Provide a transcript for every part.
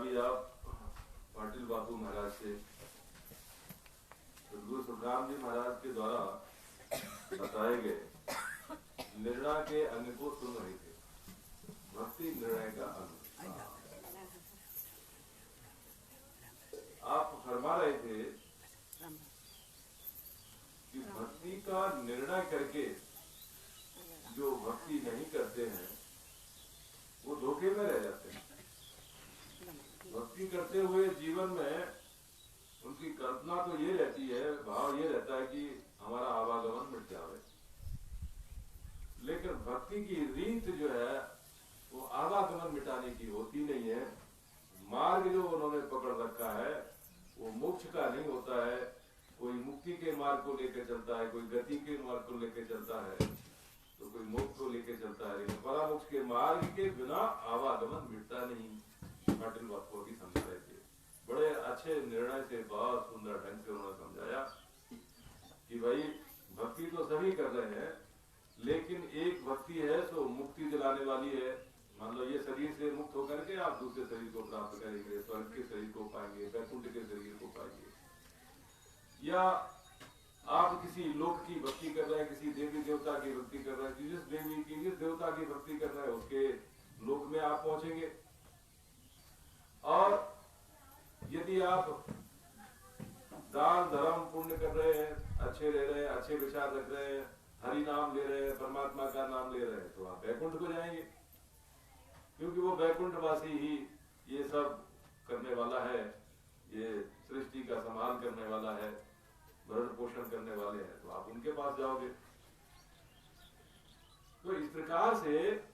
अभी आप पाटिल बापू महाराज से सदगुरु सुखराम जी महाराज के द्वारा बताए गए निर्णय के अंग को सुन रहे थे। भक्ति निर्णय का अंग आप फरमा रहे थे कि भक्ति का निर्णय करके जो भक्ति नहीं करते हैं वो धोखे में रह जाते हैं। भक्ति करते हुए जीवन में उनकी कल्पना तो ये रहती है, भाव ये रहता है कि हमारा आवागमन मिट जाए, लेकिन भक्ति की रीत जो है वो आवागमन मिटाने की होती नहीं है। मार्ग जो उन्होंने पकड़ रखा है वो मोक्ष का नहीं होता है। कोई मुक्ति के मार्ग को लेकर चलता है, कोई गति के मार्ग को लेकर चलता है, तो कोई मोक्ष को लेकर चलता है, लेकिन परामोक्ष के मार्ग के बिना आवागमन मिटता नहीं। पाटिल बापू भी समझा रहे थे, बड़े अच्छे निर्णय से, बहुत सुंदर ढंग से उन्होंने समझाया कि भाई भक्ति तो सभी कर रहे हैं, लेकिन एक भक्ति है सो मुक्ति दिलाने वाली है। मान लो ये शरीर से मुक्त होकर के आप दूसरे शरीर को प्राप्त करेंगे, स्वर्ग के शरीर को पाएंगे, वैकुंठ के शरीर को पाएंगे, या आप किसी लोक की भक्ति कर रहे हैं, किसी देवी देवता की भक्ति कर रहे हैं, जिस देवी की जिस देवता की भक्ति कर रहे हैं उसके लोक में आप पहुंचेंगे। और यदि आप दान धर्म पुण्य कर रहे हैं, अच्छे रह रहे हैं, अच्छे विचार रख रहे हैं, हरि नाम ले रहे हैं, परमात्मा का नाम ले रहे हैं, तो आप वैकुंठ को जाएंगे, क्योंकि वो वैकुंठवासी ही ये सब करने वाला है, ये सृष्टि का संभाल करने वाला है, भरण पोषण करने वाले हैं, तो आप उनके पास जाओगे। तो इस प्रकार से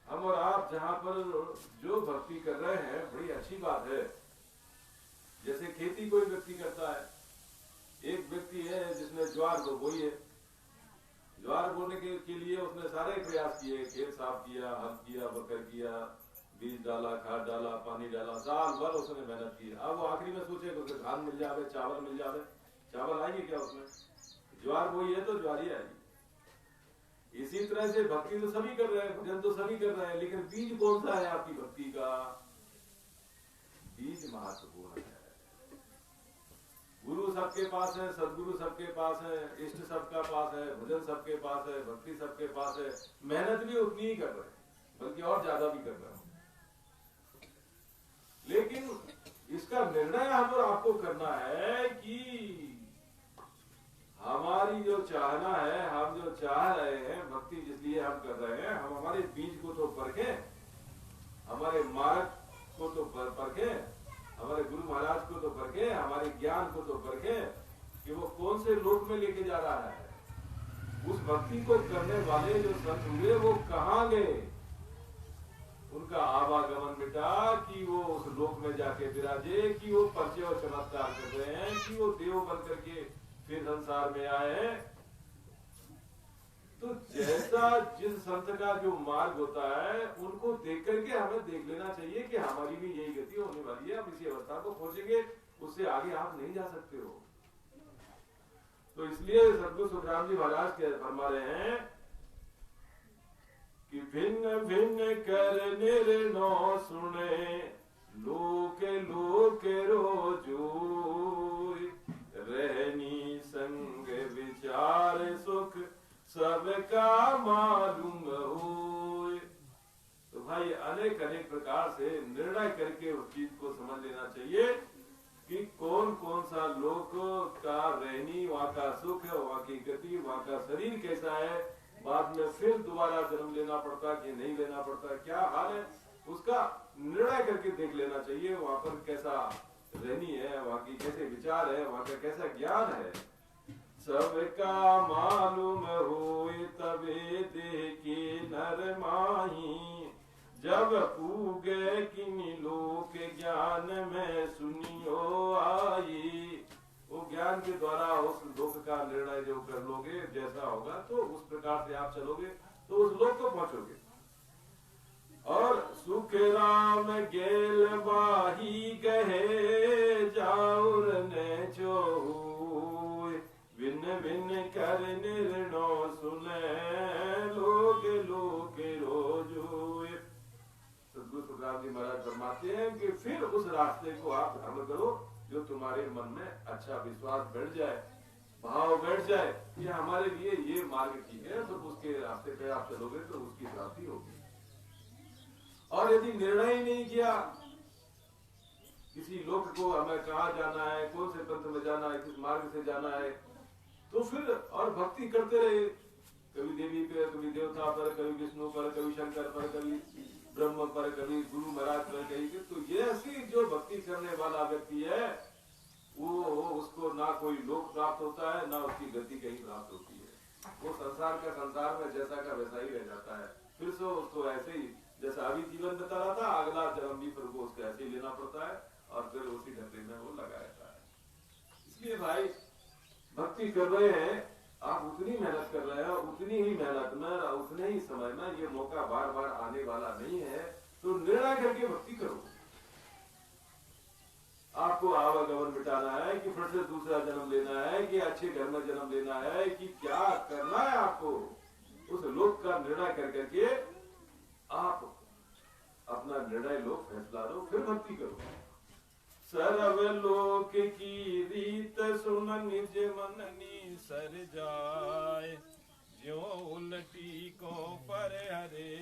हम और आप जहां पर जो भक्ति कर रहे हैं बड़ी अच्छी बात है। जैसे खेती कोई व्यक्ति करता है, एक व्यक्ति है जिसने ज्वार बोई है, ज्वार बोने के लिए उसने सारे प्रयास किए, खेत साफ किया, हल किया, बकर किया, बीज डाला, खाद डाला, पानी डाला, साल भर उसने मेहनत की। अब वो आखिरी में सोचे कि धान मिल जावे, चावल मिल जावे, चावल आएंगे क्या उसमें? ज्वार बोई है तो ज्वार ही आएगी। इसी तरह से भक्ति तो सभी कर रहे हैं, भजन तो सभी कर रहे हैं, लेकिन बीज कौन सा है आपकी भक्ति का? बीज महत्वपूर्ण है। गुरु सबके पास है, सदगुरु सबके पास है, इष्ट सबका पास है, भजन सबके पास है, भक्ति सबके पास है, मेहनत भी उतनी ही कर रहे हैं, बल्कि और ज्यादा भी कर रहे हैं। लेकिन इसका निर्णय हम और आपको करना है कि हमारी जो चाहना है, हम जो चाह रहे हैं, भक्ति जिसलिए हम कर रहे हैं, हम हमारे बीज को तो परखें, हमारे मार्ग को तो परखें, हमारे गुरु महाराज को तो परखें, हमारे ज्ञान को तो परखें कि वो कौन से लोक में लेके जा रहा है। उस भक्ति को करने वाले जो संत हुए वो कहाँ गए? उनका आवागमन मिटा कि वो उस लोक में जाके विराजे, कि वो परिचय और चमत्कार कर रहे हैं, कि वो देव बन करके फिर संसार में आए हैं। तो जैसा जिस संत का जो मार्ग होता है उनको देख करके हमें देख लेना चाहिए कि हमारी भी यही गति होने वाली है, हम इसी अवस्था को पहुंचेंगे, उससे आगे आप नहीं जा सकते हो। तो इसलिए सदगुरु सुखराम जी महाराज के फरमा रहे हैं कि भिन्न भिन्न कर निर्णय सुने, लोक लोक रोजोय, रहनी संग विचार सुख सबका मालूम होय। तो भाई अनेक अनेक प्रकार से निर्णय करके उस चीज को समझ लेना चाहिए कि कौन कौन सा लोक का रहनी, वहाँ का सुख, वहाँ की गति, वहाँ का शरीर कैसा है, बाद में फिर दोबारा जन्म लेना पड़ता कि नहीं लेना पड़ता, क्या हाल है, उसका निर्णय करके देख लेना चाहिए। वहाँ पर कैसा रहनी है, वहाँ की कैसे विचार है, वहाँ का कैसा ज्ञान है, सबका मालूम होए तबे देखे नर माही, जब पूगे किन्हीं लोक ज्ञान में सुनियो आई। वो ज्ञान के द्वारा उस लोक का निर्णय जो कर लोगे, जैसा होगा तो उस प्रकार से आप चलोगे तो उस लोक को पहुंचोगे। और सुख राम गेल बाही गहे, जाउर ने चोहुए, विन विन कर निर्णय सुने, लोग लोग रोज हुए। सदगुरु राम जी महाराज फरमाते हैं कि फिर उस रास्ते को आप धर्म करो जो तुम्हारे मन में अच्छा विश्वास बैठ जाए, भाव बैठ जाए कि हमारे लिए ये मार्ग ठीक है, तो उसके रास्ते पे आप चलोगे तो उसकी प्राप्ति होगी। और यदि निर्णय ही नहीं किया किसी लोक को हमें कहाँ जाना है, कौन से पंथ में जाना है, किस मार्ग से जाना है, तो फिर और भक्ति करते रहे, कभी देवी पे, कभी देवता पर, कभी विष्णु पर, कभी शंकर पर, कभी ब्रह्म पर, कभी गुरु महाराज पर, कहीं तो ये ऐसी जो भक्ति करने वाला व्यक्ति है वो उसको ना कोई लोक प्राप्त होता है, ना उसकी गति कहीं प्राप्त होती है। वो संसार का संसार में जैसा का वैसा ही रह जाता है। फिर से उसको ऐसे ही जैसा अभी जीवन बता रहा था, अगला जन्म भी फिर वो उसको ऐसे ही लेना पड़ता है और फिर उसी ढक्कन में वो लगा रहता है। इसलिए भाई भक्ति कर रहे हैं आप, उतनी मेहनत कर रहे हैं, उतनी ही मेहनत में, उतने ही समय में, ये मौका बार बार आने वाला नहीं है, तो निर्णय करके भक्ति करो। आपको आवागमन मिटाना है कि फिर से दूसरा जन्म लेना है कि अच्छे घर में जन्म लेना है कि क्या करना है आपको, उस लोक का निर्णय कर करके आप अपना निर्णय लो, फैसला लो, फिर भक्ति करो। सर्वलोक की रीत सुन निज मननी सर जाए, ज्यो उलटी को पर हरे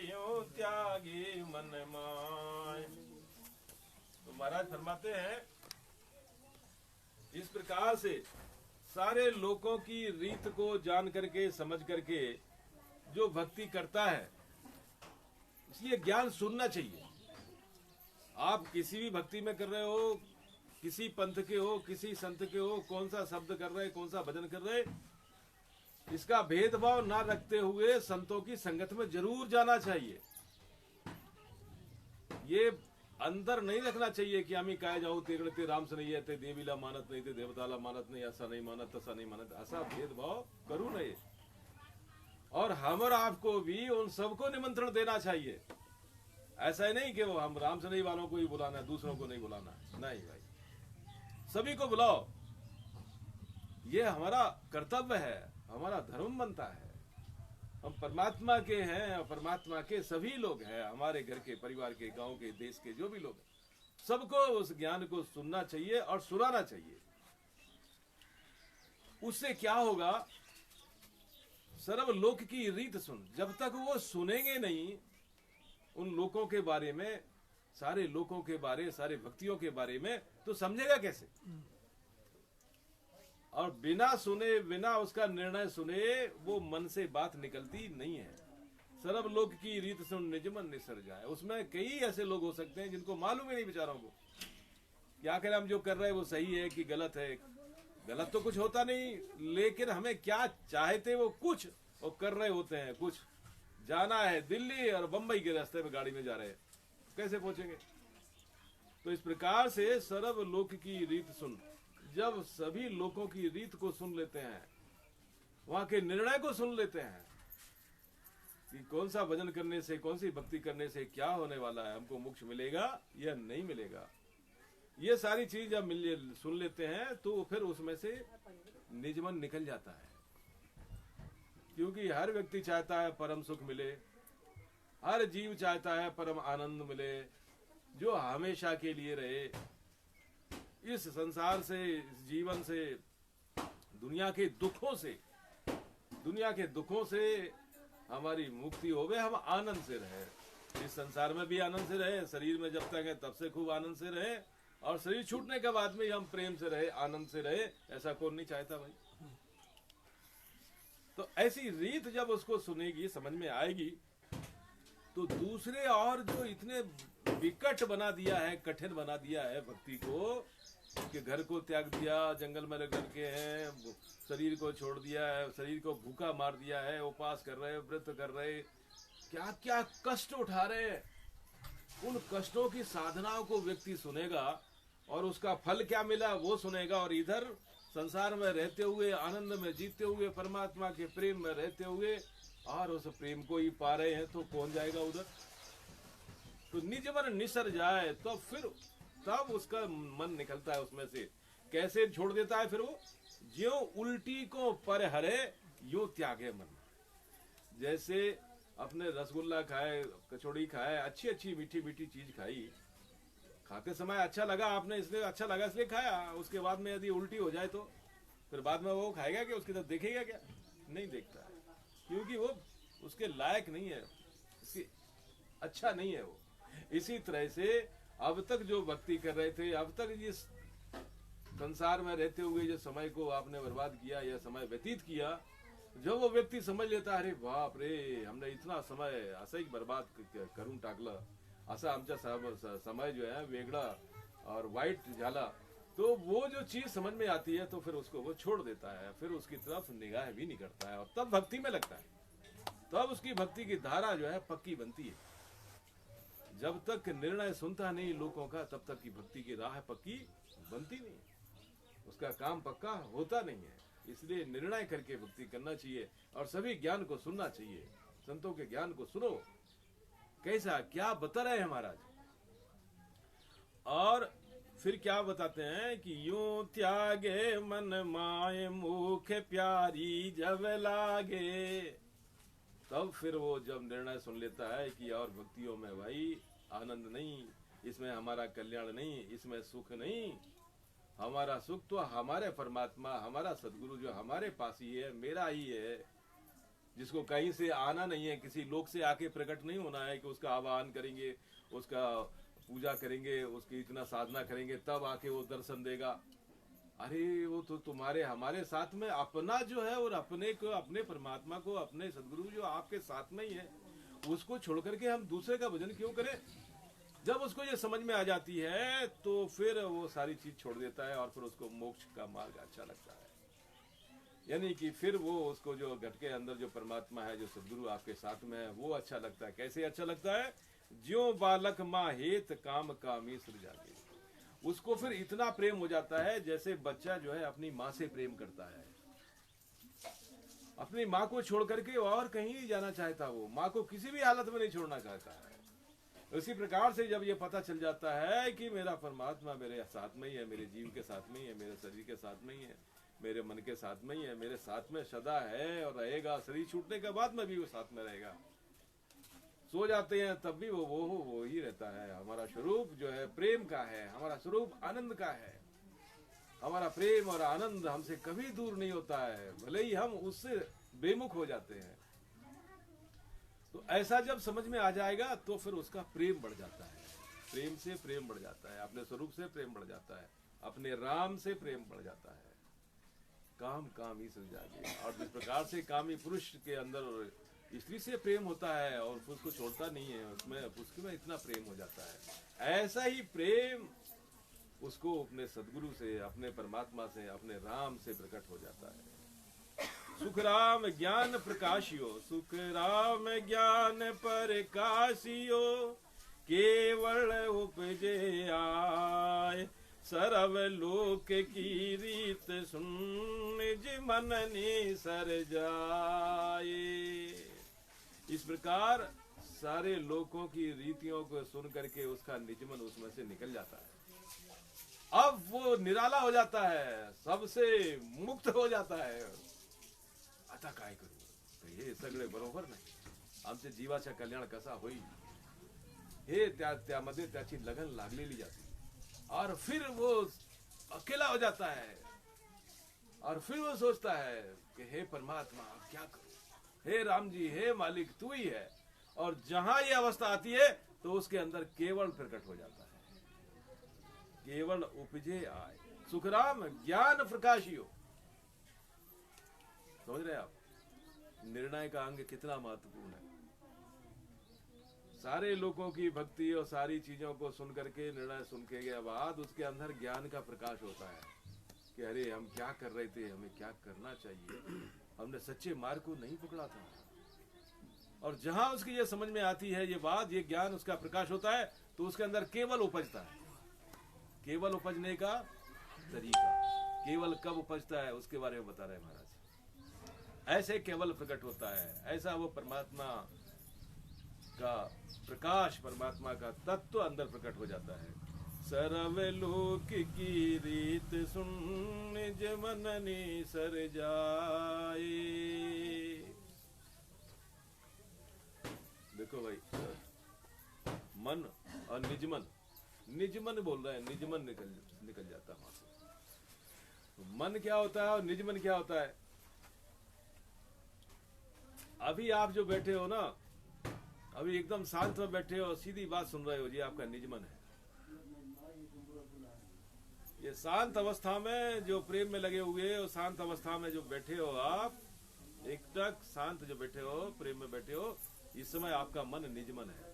यो त्यागे मन माय। तो महाराज फरमाते हैं इस प्रकार से सारे लोगों की रीत को जान करके समझ करके जो भक्ति करता है, इसलिए ज्ञान सुनना चाहिए। आप किसी भी भक्ति में कर रहे हो, किसी पंथ के हो, किसी संत के हो, कौन सा शब्द कर रहे, कौन सा भजन कर रहे, इसका भेदभाव ना रखते हुए संतों की संगत में जरूर जाना चाहिए। ये अंदर नहीं रखना चाहिए कि आम्ही काय जाऊ तेगड़ते राम से नहीं है, ते देवीला मानत नहीं, ते देवताला मानत नहीं, ऐसा नहीं मानत, तसा नहीं मानत, ऐसा भेदभाव करू नहीं। और हम और आपको भी उन सबको निमंत्रण देना चाहिए। ऐसा ही नहीं कि वो हम राम सनई वालों को ही बुलाना है, दूसरों को नहीं बुलाना है। नहीं भाई, सभी को बुलाओ, ये हमारा कर्तव्य है, हमारा धर्म बनता है। हम परमात्मा के हैं और परमात्मा के सभी लोग हैं, हमारे घर के, परिवार के, गांव के, देश के जो भी लोग हैं, सबको उस ज्ञान को सुनना चाहिए और सुनाना चाहिए। उससे क्या होगा, सर्वलोक की रीत सुन, जब तक वो सुनेंगे नहीं उन लोगों के बारे में, सारे लोगों के बारे, सारे भक्तियों के बारे में, तो समझेगा कैसे। और बिना सुने, बिना उसका निर्णय सुने वो मन से बात निकलती नहीं है। सर्वलोक की रीत सुन निज मन निसर जाए, उसमें कई ऐसे लोग हो सकते हैं जिनको मालूम ही नहीं बेचारों को क्या करें, हम जो कर रहे हैं वो सही है कि गलत है। गलत तो कुछ होता नहीं, लेकिन हमें क्या चाहते वो कुछ और कर रहे होते हैं कुछ। जाना है दिल्ली और बंबई के रास्ते में गाड़ी में जा रहे हैं, कैसे पहुंचेंगे। तो इस प्रकार से सर्वलोक की रीत सुन, जब सभी लोगों की रीत को सुन लेते हैं, वहां के निर्णय को सुन लेते हैं कि कौन सा भजन करने से, कौन सी भक्ति करने से क्या होने वाला है, हमको मोक्ष मिलेगा या नहीं मिलेगा, ये सारी चीज जब सुन लेते हैं तो फिर उसमें से निज मन निकल जाता है। क्योंकि हर व्यक्ति चाहता है परम सुख मिले, हर जीव चाहता है परम आनंद मिले, जो हमेशा के लिए रहे। इस संसार से, इस जीवन से, दुनिया के दुखों से हमारी मुक्ति होवे, हम आनंद से रहे। इस संसार में भी आनंद से रहे, शरीर में जब तक है तब से खूब आनंद से रहे, और शरीर छूटने के बाद में हम प्रेम से रहे, आनंद से रहे। ऐसा कौन नहीं चाहता भाई। तो ऐसी रीत जब उसको सुनेगी, समझ में आएगी, तो दूसरे और जो इतने विकट बना दिया है, कठिन बना दिया है भक्ति को, कि घर को त्याग दिया, जंगल में रह करके हैं, शरीर को छोड़ दिया है, शरीर को भूखा मार दिया है, उपास कर रहे, व्रत कर रहे, क्या क्या कष्ट उठा रहे, उन कष्टों की साधनाओं को व्यक्ति सुनेगा और उसका फल क्या मिला वो सुनेगा, और इधर संसार में रहते हुए, आनंद में जीते हुए, परमात्मा के प्रेम में रहते हुए, और उस प्रेम को ही पा रहे हैं, तो कौन जाएगा उधर। तो निज मन निसर जाए, तो फिर तब उसका मन निकलता है उसमें से। कैसे छोड़ देता है फिर वो, ज्यों उल्टी को पर हरे यूं त्यागे मन। जैसे अपने रसगुल्ला खाए, कचौड़ी खाए, अच्छी अच्छी मीठी मीठी चीज खाई, खाते समय अच्छा लगा आपने, इसलिए अच्छा लगा इसलिए खाया। उसके बाद में यदि उल्टी हो जाए तो फिर बाद में वो खाएगा क्या, उसकी तरफ देखेगा क्या? नहीं देखता है, क्योंकि वो उसके लायक नहीं है, उसकी अच्छा नहीं है वो। इसी तरह से अब तक जो भक्ति कर रहे थे, अब तक जिस संसार में रहते हुए जो समय को आपने बर्बाद किया या समय व्यतीत किया, जब वो व्यक्ति समझ लेता, अरे बाप रे, हमने इतना समय असं बर्बाद करून टाकलं, असा आमचा समय जो है वेगळा और वाइट झाला, तो वो जो चीज समझ में आती है तो फिर उसको वो छोड़ देता है, फिर उसकी तरफ निगाह भी नहीं करता है और तब भक्ति में लगता है। तब उसकी भक्ति की धारा जो है पक्की बनती है। जब तक निर्णय सुनता नहीं लोगों का, तब तक की भक्ति की राह पक्की बनती नहीं, उसका काम पक्का होता नहीं है। इसलिए निर्णय करके भक्ति करना चाहिए और सभी ज्ञान को सुनना चाहिए। संतों के ज्ञान को सुनो, कैसा क्या बता रहे हैं महाराज। और फिर क्या बताते हैं कि यूं त्यागे मन माए मुख प्यारी जब लागे। तब फिर वो जब निर्णय सुन लेता है कि और भक्तियों में भाई आनंद नहीं, इसमें हमारा कल्याण नहीं, इसमें सुख नहीं, हमारा सुख तो हमारे परमात्मा, हमारा सदगुरु जो हमारे पास ही है, मेरा ही है, जिसको कहीं से आना नहीं है, किसी लोक से आके प्रकट नहीं होना है कि उसका आवाहन करेंगे, उसका पूजा करेंगे, उसकी इतना साधना करेंगे तब आके वो दर्शन देगा। अरे वो तो तुम्हारे हमारे साथ में अपना जो है, और अपने को, अपने परमात्मा को, अपने सदगुरु जो आपके साथ में ही है, उसको छोड़ करके हम दूसरे का भजन क्यों करें। जब उसको ये समझ में आ जाती है तो फिर वो सारी चीज छोड़ देता है और फिर उसको मोक्ष का मार्ग अच्छा लगता है। यानी कि फिर वो उसको जो घट के अंदर जो परमात्मा है, जो सदगुरु आपके साथ में है, वो अच्छा लगता है। कैसे अच्छा लगता है? ज्यों बालक माँ हेत काम कामी सुर जागे। उसको फिर इतना प्रेम हो जाता है जैसे बच्चा जो है अपनी माँ से प्रेम करता है, अपनी माँ को छोड़ करके और कहीं नहीं जाना चाहता, वो माँ को किसी भी हालत में नहीं छोड़ना चाहता है। उसी प्रकार से जब ये पता चल जाता है कि मेरा परमात्मा मेरे साथ में ही है, मेरे जीव के साथ में ही है, मेरे शरीर के साथ में ही है, मेरे मन के साथ में ही है, मेरे साथ में सदा है और रहेगा, शरीर छूटने के बाद में भी वो साथ में रहेगा। सो जाते हैं तब भी वो ही रहता है। हमारा स्वरूप जो है प्रेम का है, हमारा स्वरूप आनंद का है। हमारा प्रेम और आनंद हमसे कभी दूर नहीं होता है, भले ही हम उससे बेमुख हो जाते हैं। तो ऐसा जब समझ में आ जाएगा तो फिर उसका प्रेम बढ़ जाता है, प्रेम से प्रेम बढ़ जाता है, अपने स्वरूप से प्रेम बढ़ जाता है, अपने राम से प्रेम बढ़ जाता है। काम काम ही सुल जागे। और जिस प्रकार से कामी पुरुष के अंदर स्त्री से प्रेम होता है और उसको छोड़ता नहीं है, उसमें उसके में इतना प्रेम हो जाता है, ऐसा ही प्रेम उसको अपने सदगुरु से, अपने परमात्मा से, अपने राम से प्रकट हो जाता है। सुख राम ज्ञान प्रकाशियो, सुख राम ज्ञान प्रकाशियो, केवल उपजे आय, सरव लोक की रीत सुन, निज मन ने सर जाए। इस प्रकार सारे लोकों की रीतियों को सुन करके उसका निज मन उसमें से निकल जाता है। अब वो निराला हो जाता है, सबसे मुक्त हो जाता है। आता काय करू, तर हे सगळे बरोबर नाही, आमच्या जीवाच्या कल्याण कसा होईल हे त्यामध्ये त्याची लगन लागलेली जाती। और फिर वो अकेला हो जाता है और फिर वो सोचता है कि हे परमात्मा अब क्या करूं, हे राम जी, हे मालिक तू ही है। और जहां ये अवस्था आती है तो उसके अंदर केवल प्रकट हो जाता है, केवल उपजे आए, सुखराम ज्ञान प्रकाशियो। समझ रहे आप निर्णय का अंग कितना महत्वपूर्ण है। सारे लोगों की भक्ति और सारी चीजों को सुन करके, निर्णय सुन के बाद उसके अंदर ज्ञान का प्रकाश होता है कि अरे हम क्या कर रहे थे, हमें क्या करना चाहिए, हमने सच्चे मार्ग को नहीं पकड़ा था। और जहां उसकी ये समझ में आती है ये बात, ये ज्ञान उसका प्रकाश होता है, तो उसके अंदर केवल उपजता है। केवल उपजने का तरीका, केवल कब उपजता है उसके बारे में बता रहे महाराज। ऐसे केवल प्रकट होता है, ऐसा वो परमात्मा का प्रकाश, परमात्मा का तत्व अंदर प्रकट हो जाता है। सरव लोक की रीत सुन, निज मन ने सर जाए। देखो भाई, मन और निजमन, निजमन बोल रहे हैं, निजमन निकल जाता है वहां से। तो मन क्या होता है और निजमन क्या होता है? अभी आप जो बैठे हो ना, अभी एकदम शांत में बैठे हो, सीधी बात सुन रहे हो, ये आपका निजमन है। ये शांत अवस्था में जो प्रेम में लगे हुए हो, शांत अवस्था में जो बैठे हो आप, एकटक शांत जो बैठे हो, प्रेम में बैठे हो, इस समय आपका मन निजमन है।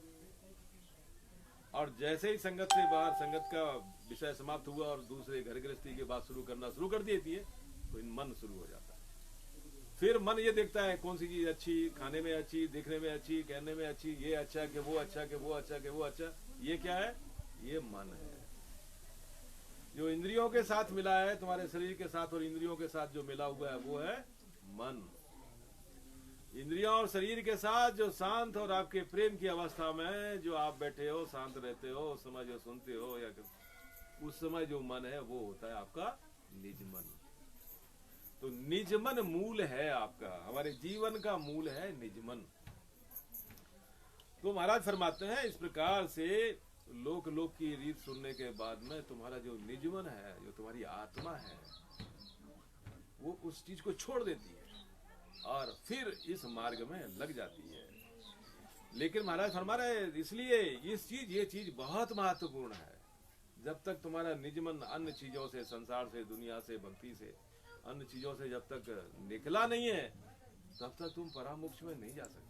और जैसे ही संगत से बाहर, संगत का विषय समाप्त हुआ और दूसरे घर गृहस्थी की बात शुरू करना शुरू कर देती है, तो इन मन शुरू हो जाता है। फिर मन ये देखता है कौन सी चीज अच्छी, खाने में अच्छी, दिखने में अच्छी, कहने में अच्छी, ये अच्छा कि वो अच्छा, कि वो अच्छा, कि वो अच्छा। ये क्या है? ये मन है। जो इंद्रियों के साथ मिला है, तुम्हारे शरीर के साथ और इंद्रियों के साथ जो मिला हुआ है, वो है मन। इंद्रियों और शरीर के साथ जो शांत और आपके प्रेम की अवस्था में जो आप बैठे हो, शांत रहते हो, उस समय जो सुनते हो, या उस समय जो मन है, वो होता है आपका निजमन। तो निजमन मूल है आपका, हमारे जीवन का मूल है निजमन। तो महाराज फरमाते हैं, इस प्रकार से लोक लोक की रीत सुनने के बाद में तुम्हारा जो निजमन है, जो तुम्हारी आत्मा है, वो उस चीज को छोड़ देती है और फिर इस मार्ग में लग जाती है। लेकिन महाराज फरमा रहे, इसलिए ये चीज बहुत महत्वपूर्ण है। जब तक तुम्हारा निजमन अन्य चीजों से, संसार से, दुनिया से, भक्ति से, अन्य चीजों से जब तक निकला नहीं है, तब तक तुम परामोक्ष में नहीं जा सकते।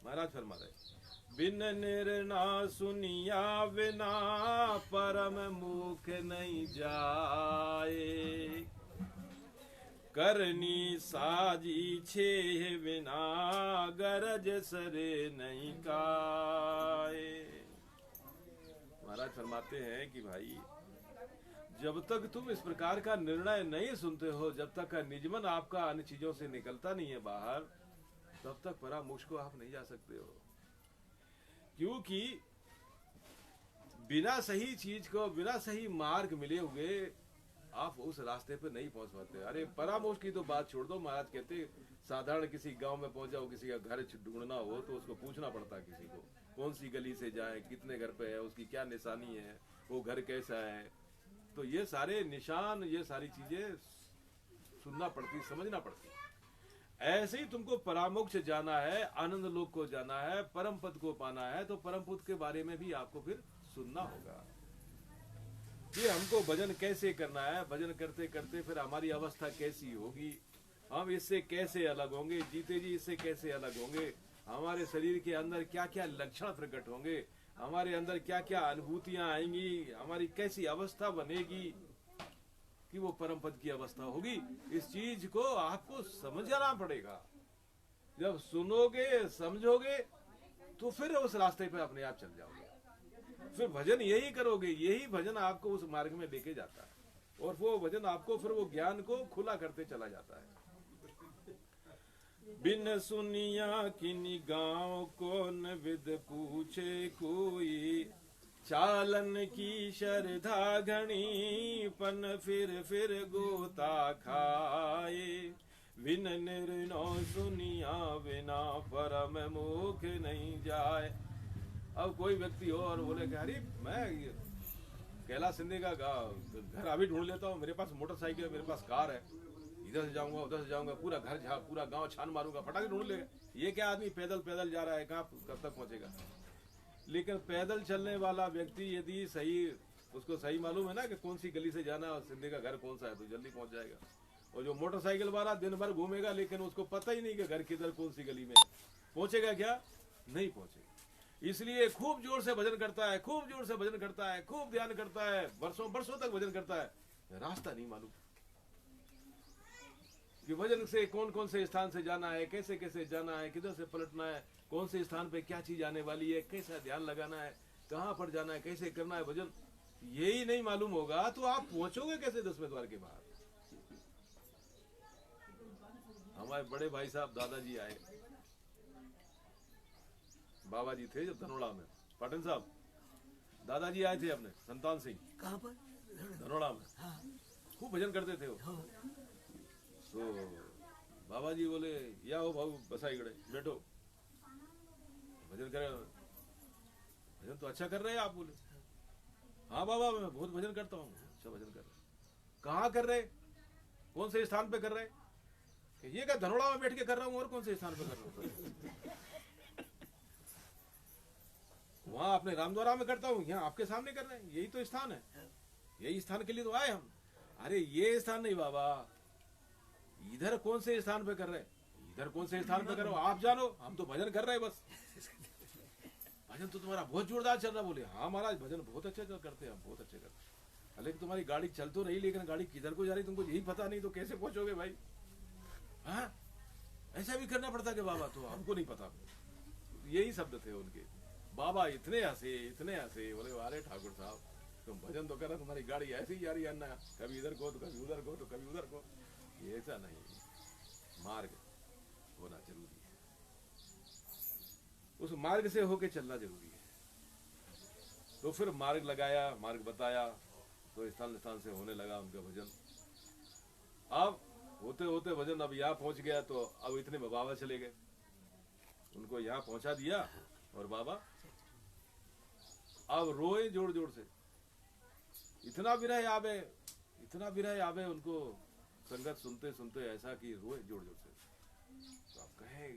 महाराज फरमा रहे, बिन निर्णा सुनिया बिना परम मुख नहीं जाए, करनी साजी छे बिना गरज सरे नहीं काए। महाराज फरमाते हैं कि भाई, जब तक तुम इस प्रकार का निर्णय नहीं सुनते हो, जब तक का निजमन आपका अन्य चीजों से निकलता नहीं है बाहर, तब तक परामोक्ष को आप नहीं जा सकते हो। क्योंकि बिना सही चीज को, बिना सही मार्ग मिले हुए आप उस रास्ते पे नहीं पहुंच पाते। अरे परामोक्ष की तो बात छोड़ दो, महाराज कहते साधारण किसी गांव में पहुंच जाओ, किसी का घर ढूंढना हो तो उसको पूछना पड़ता है किसी को, कौन सी गली से जाए, कितने घर पे है, उसकी क्या निशानी है, वो घर कैसा है। तो ये सारे निशान, ये सारी चीजें सुनना पड़ती, समझना पड़ती। ऐसे ही तुमको परामोक्ष जाना है, आनंद लोक को जाना है, परम पद को पाना है, तो परम पद के बारे में भी आपको फिर सुनना होगा कि हमको भजन कैसे करना है, भजन करते करते फिर हमारी अवस्था कैसी होगी, हम इससे कैसे अलग होंगे, जीते जी इससे कैसे अलग होंगे, हमारे शरीर के अंदर क्या क्या लक्षण प्रकट होंगे, हमारे अंदर क्या क्या अनुभूतियां आएंगी, हमारी कैसी अवस्था बनेगी कि वो परम पद की अवस्था होगी। इस चीज को आपको समझना पड़ेगा। जब सुनोगे, समझोगे, तो फिर उस रास्ते पे अपने आप चल जाओगे। फिर भजन यही करोगे, यही भजन आपको उस मार्ग में लेके जाता है, और वो भजन आपको फिर वो ज्ञान को खुला करते चला जाता है। बिन सुनिया किन्हीं गांव को न विद पूछे कोई, चालन की श्रद्धा घनी पन फिर गोता खाए, बिन निर्णो सुनिया बिना परम मुख नहीं जाए। अब कोई व्यक्ति हो और बोले कि अरे मैं कैलाश शिंदे का घर अभी ढूंढ लेता हूँ, मेरे पास मोटरसाइकिल है, मेरे पास कार है, इधर से जाऊंगा, उधर से जाऊंगा, पूरा घर पूरा गांव छान मारूंगा, फटाके ढूंढ लेगा। ये क्या आदमी पैदल पैदल जा रहा है, कहाँ कब तक पहुंचेगा। लेकिन पैदल चलने वाला व्यक्ति यदि सही, उसको सही मालूम है ना कि कौन सी गली से जाना और शिंदे का घर कौन सा है, तो जल्दी पहुंच जाएगा। और जो मोटरसाइकिल वाला दिन भर घूमेगा लेकिन उसको पता ही नहीं कि घर किधर कौन सी गली में, पहुंचेगा क्या? नहीं पहुंचेगा। इसलिए खूब जोर से भजन करता है, खूब जोर से भजन करता है, खूब ध्यान करता है, वर्षों वर्षों तक भजन करता है, रास्ता नहीं मालूम कि भजन से कौन कौन से स्थान से जाना है, कैसे कैसे जाना है, किधर से पलटना है, कौन से स्थान पे क्या चीज आने वाली है, कैसा ध्यान लगाना है, कहाँ पर जाना है, कैसे करना है भजन, यही नहीं मालूम होगा तो आप पहुंचोगे कैसे 10वें द्वार के बाहर। हमारे बड़े भाई साहब दादाजी आए, बाबा जी थे जब धनोड़ा में, पाटन साहब दादाजी आए थे अपने संतान सिंह, कहाँ पर? धनोड़ा में। हाँ। खूब भजन करते थे वो। हाँ। तो बाबा जी बोले, या हो भाऊ बसाई गड़े बैठो। भजन करे, भजन तो अच्छा कर रहे हैं आप। बोले हाँ बाबा मैं बहुत भजन करता हूँ। अच्छा भजन कर रहे, कहाँ कर रहे, कौन से स्थान पे कर रहे? ये क्या धनोड़ा में बैठ के कर रहा हूँ, और कौन से स्थान पे कर रहा हूँ? वहां अपने रामद्वारा में करता हूँ, यहाँ आपके सामने कर रहे हैं, यही तो स्थान है, यही स्थान के लिए तो आए हम। अरे ये स्थान नहीं बाबा, इधर कौन से स्थान पे कर रहे, इधर कौन से स्थान पे कर रहे हो आप जानो, हम तो भजन कर रहे हैं बस। भजन तो तुम्हारा बहुत जोरदार चल रहा। बोले हाँ महाराज भजन बहुत अच्छा करते हैं हम, बहुत अच्छे करते हैं। लेकिन तुम्हारी गाड़ी चल तो रही, लेकिन गाड़ी किधर को जा रही तुमको यही पता नहीं, तो कैसे पहुंचोगे भाई? हाँ ऐसा भी करना पड़ता कि बाबा, तो हमको नहीं पता। यही शब्द थे उनके। बाबा इतने हंसे, बोले अरे ठाकुर साहब तुम भजन तो करो, तुम्हारी गाड़ी ऐसे ही जा रही है ना, कभी इधर को तो कभी उधर को तो कभी उधर को। ये ऐसा नहीं, मार्ग होना जरूरी है, उस मार्ग से होके चलना जरूरी है। तो फिर मार्ग लगाया, मार्ग बताया, तो स्थान से होने लगा उनका भजन। अब होते होते भजन अब यहाँ पहुंच गया, तो अब इतने में बाबा चले गए, उनको यहाँ पहुंचा दिया। और बाबा अब रोए जोर जोर से, इतना विरह आवे उनको संगत सुनते सुनते, ऐसा कि रोए जोर जोर से। तो आप कहें,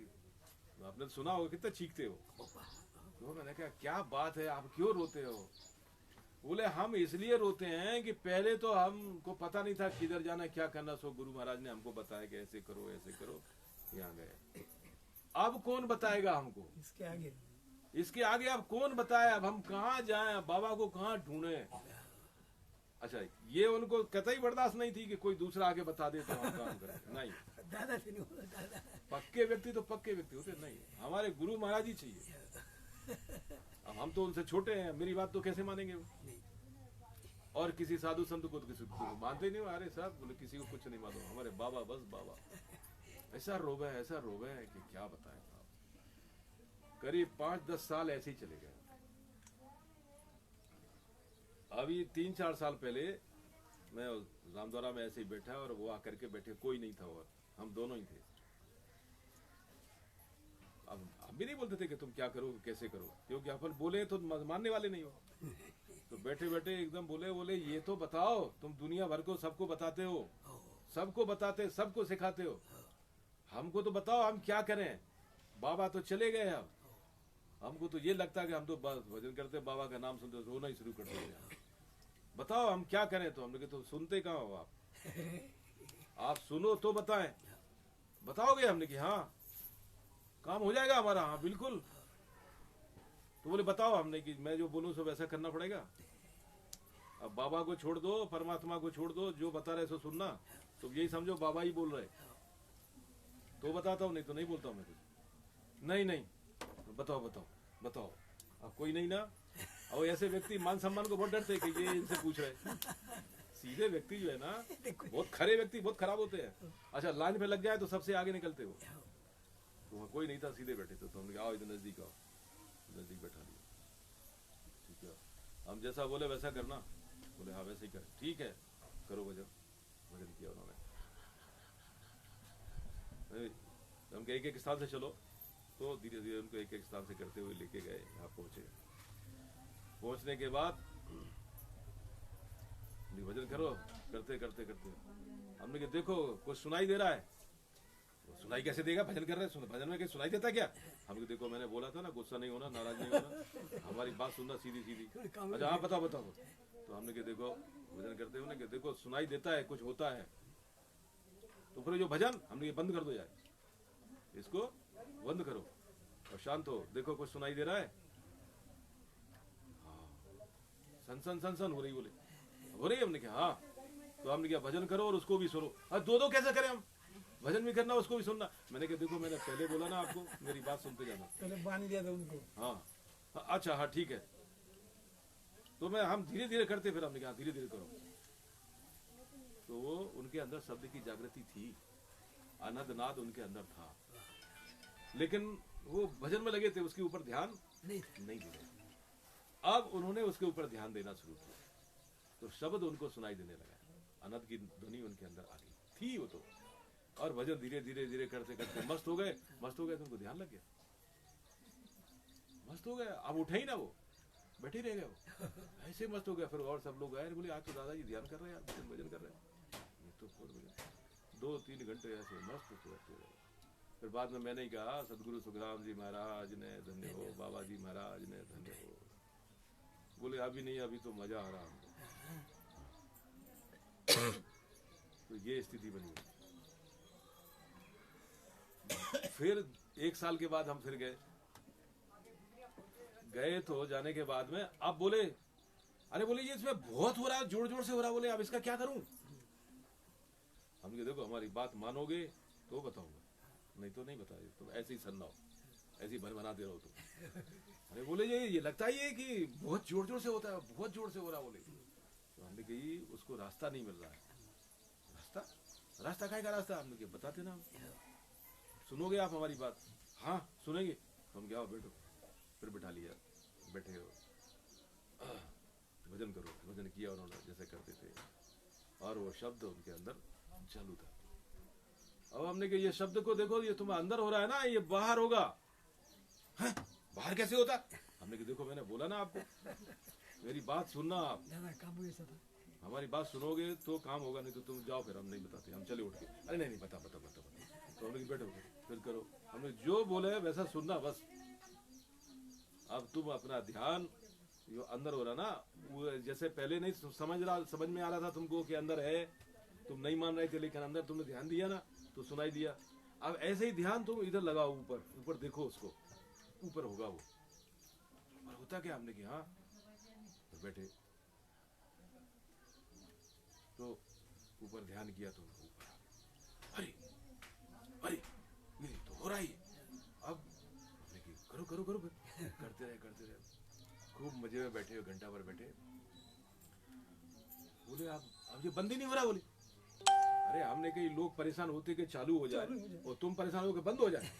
आपने तो सुना होगा कितना चीखते हो। तो मैंने कहा क्या बात है, आप क्यों रोते हो? बोले हम इसलिए रोते हैं कि पहले तो हमको पता नहीं था किधर जाना क्या करना, सो गुरु महाराज ने हमको बताया कि ऐसे करो यहाँ गए। अब कौन बताएगा हमको इसके आगे अब कौन बताए, अब हम कहाँ जाएं, बाबा को कहाँ ढूंढे? अच्छा ये उनको कतई बर्दाश्त नहीं थी कि कोई दूसरा आगे बता दे तो हम काम करें। नहीं, दादा से नहीं होगा, दादा पक्के व्यक्ति तो पक्के व्यक्ति होते नहीं, हमारे गुरु महाराज ही चाहिए। अब हम तो उनसे छोटे हैं, मेरी बात तो कैसे मानेंगे वो? और किसी साधु संत को तो किसी को मानते ही नहीं। अरे साहब बोले किसी को कुछ नहीं मालूम, हमारे बाबा बस बाबा। ऐसा रोवे है कि क्या बताएं साहब। करीब 5-10 साल ऐसे ही चले गए। अभी 3-4 साल पहले मैं रामद्वारा में ऐसे ही बैठा, और वो आकर के बैठे, कोई नहीं था और हम दोनों ही थे। अब हम भी नहीं बोलते थे कि तुम क्या करो कैसे करो, क्योंकि अपन बोले तो मानने वाले नहीं हो। तो बैठे बैठे एकदम बोले ये तो बताओ, तुम दुनिया भर को सबको बताते हो, सबको सिखाते हो, हमको तो बताओ हम क्या करें। बाबा तो चले गए, अब हमको तो ये लगता है कि हम तो भजन करते, बाबा का नाम सुनते रोना ही शुरू कर देते। बताओ हम क्या करें? तो हमने कहा तो सुनते कहाँ हो आप सुनो तो बताएं, बताओगे? हमने कि हाँ काम हो जाएगा हमारा, हाँ बिल्कुल। तो बोले बताओ। हमने कि मैं जो बोलूं सब ऐसा करना पड़ेगा। अब बाबा को छोड़ दो, परमात्मा को छोड़ दो, जो बता रहे सो सुनना। तो यही समझो बाबा ही बोल रहे, तो बताता हूँ, नहीं तो नहीं बोलता हूँ मैं कुछ। नहीं बताओ। अब कोई नहीं ना, और ऐसे व्यक्ति मान सम्मान को बहुत डरते कि ये इनसे पूछ रहे। सीधे व्यक्ति जो है ना, बहुत खरे व्यक्ति बहुत खराब होते हैं। अच्छा लाइन पे लग जाए तो सबसे आगे निकलते हो। तो कोई नहीं था, सीधे बैठे थे। तो हमने कहा आओ इधर नजदीक आओ, नजदीक बैठा दिया। ठीक है, हम जैसा बोले वैसा करना। बोले हाँ वैसे ही करें, ठीक है करो भजन किया उन्होंने। हम एक एक स्थान से चलो, तो धीरे धीरे उनको एक एक स्थान से करते हुए लेके गए, यहाँ पहुंचे। पहुंचने के बाद भजन करो, करते हमने कहा देखो कुछ सुनाई दे रहा है। सुनाई कैसे देगा, भजन कर रहे हैं, भजन में सुनाई देता क्या? हमको देखो मैंने बोला था ना गुस्सा नहीं होना, नाराज नहीं होना, हमारी बात सुनना सीधी। अच्छा हाँ बताओ। तो हमने कहा देखो भजन करते हुए देखो सुनाई देता है, कुछ होता है। तो फिर जो भजन हमने बंद कर दो यार, इसको बंद करो और शांत हो, देखो कुछ सुनाई दे रहा है। हाँ सन हो रही, हो रही। हमने कहा हाँ। तो हमने क्या भजन करो और उसको भी सुनो। दो कैसे करें हम, भजन भी करना उसको भी सुनना। मैंने कहा देखो मैंने पहले बोला ना आपको, मेरी बात सुनते जाना। पहले बांध दिया था उनको। हाँ अच्छा हाँ ठीक है। तो हम धीरे धीरे करते, फिर हमने कहा धीरे धीरे करो। तो वो उनके अंदर शब्द की जागृति थी, अनद नाद उनके अंदर था, लेकिन वो भजन में लगे थे, उसके ऊपर ध्यान नहीं दिया। अब उन्होंने उसके ऊपर ध्यान देना शुरू किया, तो शब्द उनको सुनाई देने लगा, अनद की ध्वनि उनके अंदर आ गई थी वो तो। और भजन धीरे धीरे करते मस्त हो गए। तो उनको ध्यान लग गया। मस्त हो गया। अब उठे ही ना वो, बैठे ही रह गए वो, ऐसे मस्त हो गया। फिर और सब लोग आए, बोले आज तो दादाजी ध्यान कर रहे हैं, आज भजन कर रहे हैं। ये तो बहुत बढ़िया, 2-3 घंटे ऐसे मस्त बैठे रहे। फिर बाद में मैंने ही कहा, सदगुरु सुखराम जी महाराज ने धन्य हो, बाबा जी महाराज ने धन्य हो। बोले अभी नहीं, अभी तो मजा आ रहा हमको। तो ये स्थिति बनी। फिर 1 साल के बाद हम फिर गए तो जाने के बाद में अब बोले, अरे बोले ये इसमें बहुत हो रहा है, जोर जोर से हो रहा है, बोले अब इसका क्या करूं। हमने देखो हमारी बात मानोगे तो बताऊंगा, नहीं तो नहीं बताइए, तुम ऐसे ही सन्नाओ, ऐसे ही बनाते रहो तुम। अरे बोले ये लगता ही है कि बहुत जोर जोर से होता है, बहुत जोर से हो रहा। बोले तो हमने कही उसको रास्ता नहीं मिल रहा है। रास्ता काहे का रास्ता? हमने कहा बताते ना, सुनोगे आप हमारी बात? हाँ सुनेंगे। तो हम क्या, बैठो। फिर बिठा लिया, बैठे हो, भजन करो। भजन किया उन्होंने जैसे करते थे, और वो शब्द उनके अंदर चालू था। अब हमने कहा ये शब्द को देखो, ये तुम्हारे अंदर हो रहा है ना, ये बाहर होगा। है? बाहर कैसे होता? हमने कहा देखो मैंने बोला ना आपको, मेरी बात सुनना आप, हमारी बात सुनोगे तो काम होगा, नहीं तो तुम जाओ। फिर हम नहीं बताते, हम चले उठ के, अरे नहीं बता। तो हमने बैठो फिर करो, हमने जो बोले वैसा सुनना बस। अब तुम अपना ध्यान जो अंदर हो रहा ना, वो जैसे पहले नहीं समझ में आ रहा था तुमको कि अंदर है, तुम नहीं मान रहे थे, लेकिन अंदर तुमने ध्यान दिया ना तो सुनाई दिया। अब ऐसे ही ध्यान तुम इधर लगाओ, ऊपर देखो उसको, ऊपर होगा वो। और होता क्या? हमने कहा हाँ। तो बैठे तो ऊपर ध्यान किया तो ऊपर अरे ये तो हो रहा ही। अब हमने कहा करो करते रहे खूब मजे में बैठे, घंटा भर बैठे। बोले अब ये बंद ही नहीं हो रहा। बोले अरे हमने कही लोग परेशान होते कि चालू हो जाए और तुम परेशान हो के बंद हो जाए।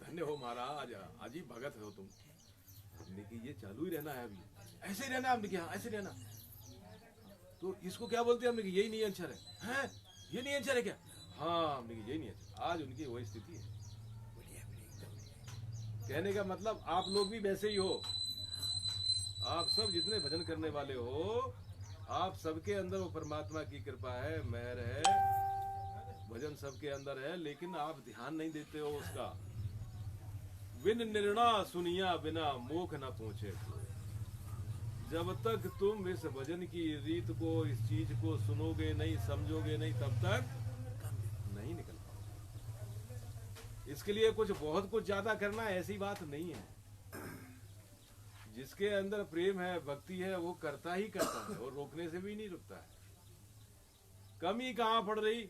धन्य हो महाराज, आज ही भगत हो तुम। हमने कही ये चालू ही रहना है, अभी ऐसे ही रहना है। हमने कहा ऐसे रहना। तो इसको क्या बोलते हैं? हमने कहा यही नहीं अक्षर है। ये नहीं अक्षर है क्या? हाँ, हमने कहा यही नहीं अक्षर। आज उनकी वही स्थिति है। कहने का मतलब आप लोग भी वैसे ही हो। आप सब जितने भजन करने वाले हो, आप सबके अंदर वो परमात्मा की कृपा है, मेहर है, भजन सबके अंदर है, लेकिन आप ध्यान नहीं देते हो उसका। विन निर्णा सुनिया बिना मोख न पहुंचे। जब तक तुम इस भजन की रीत को, इस चीज को सुनोगे नहीं, समझोगे नहीं, तब तक नहीं निकल पाओगे। इसके लिए बहुत कुछ ज्यादा करना ऐसी बात नहीं है। जिसके अंदर प्रेम है, भक्ति है, वो करता ही करता है और रोकने से भी नहीं रुकता है। कमी कहाँ पड़ रही?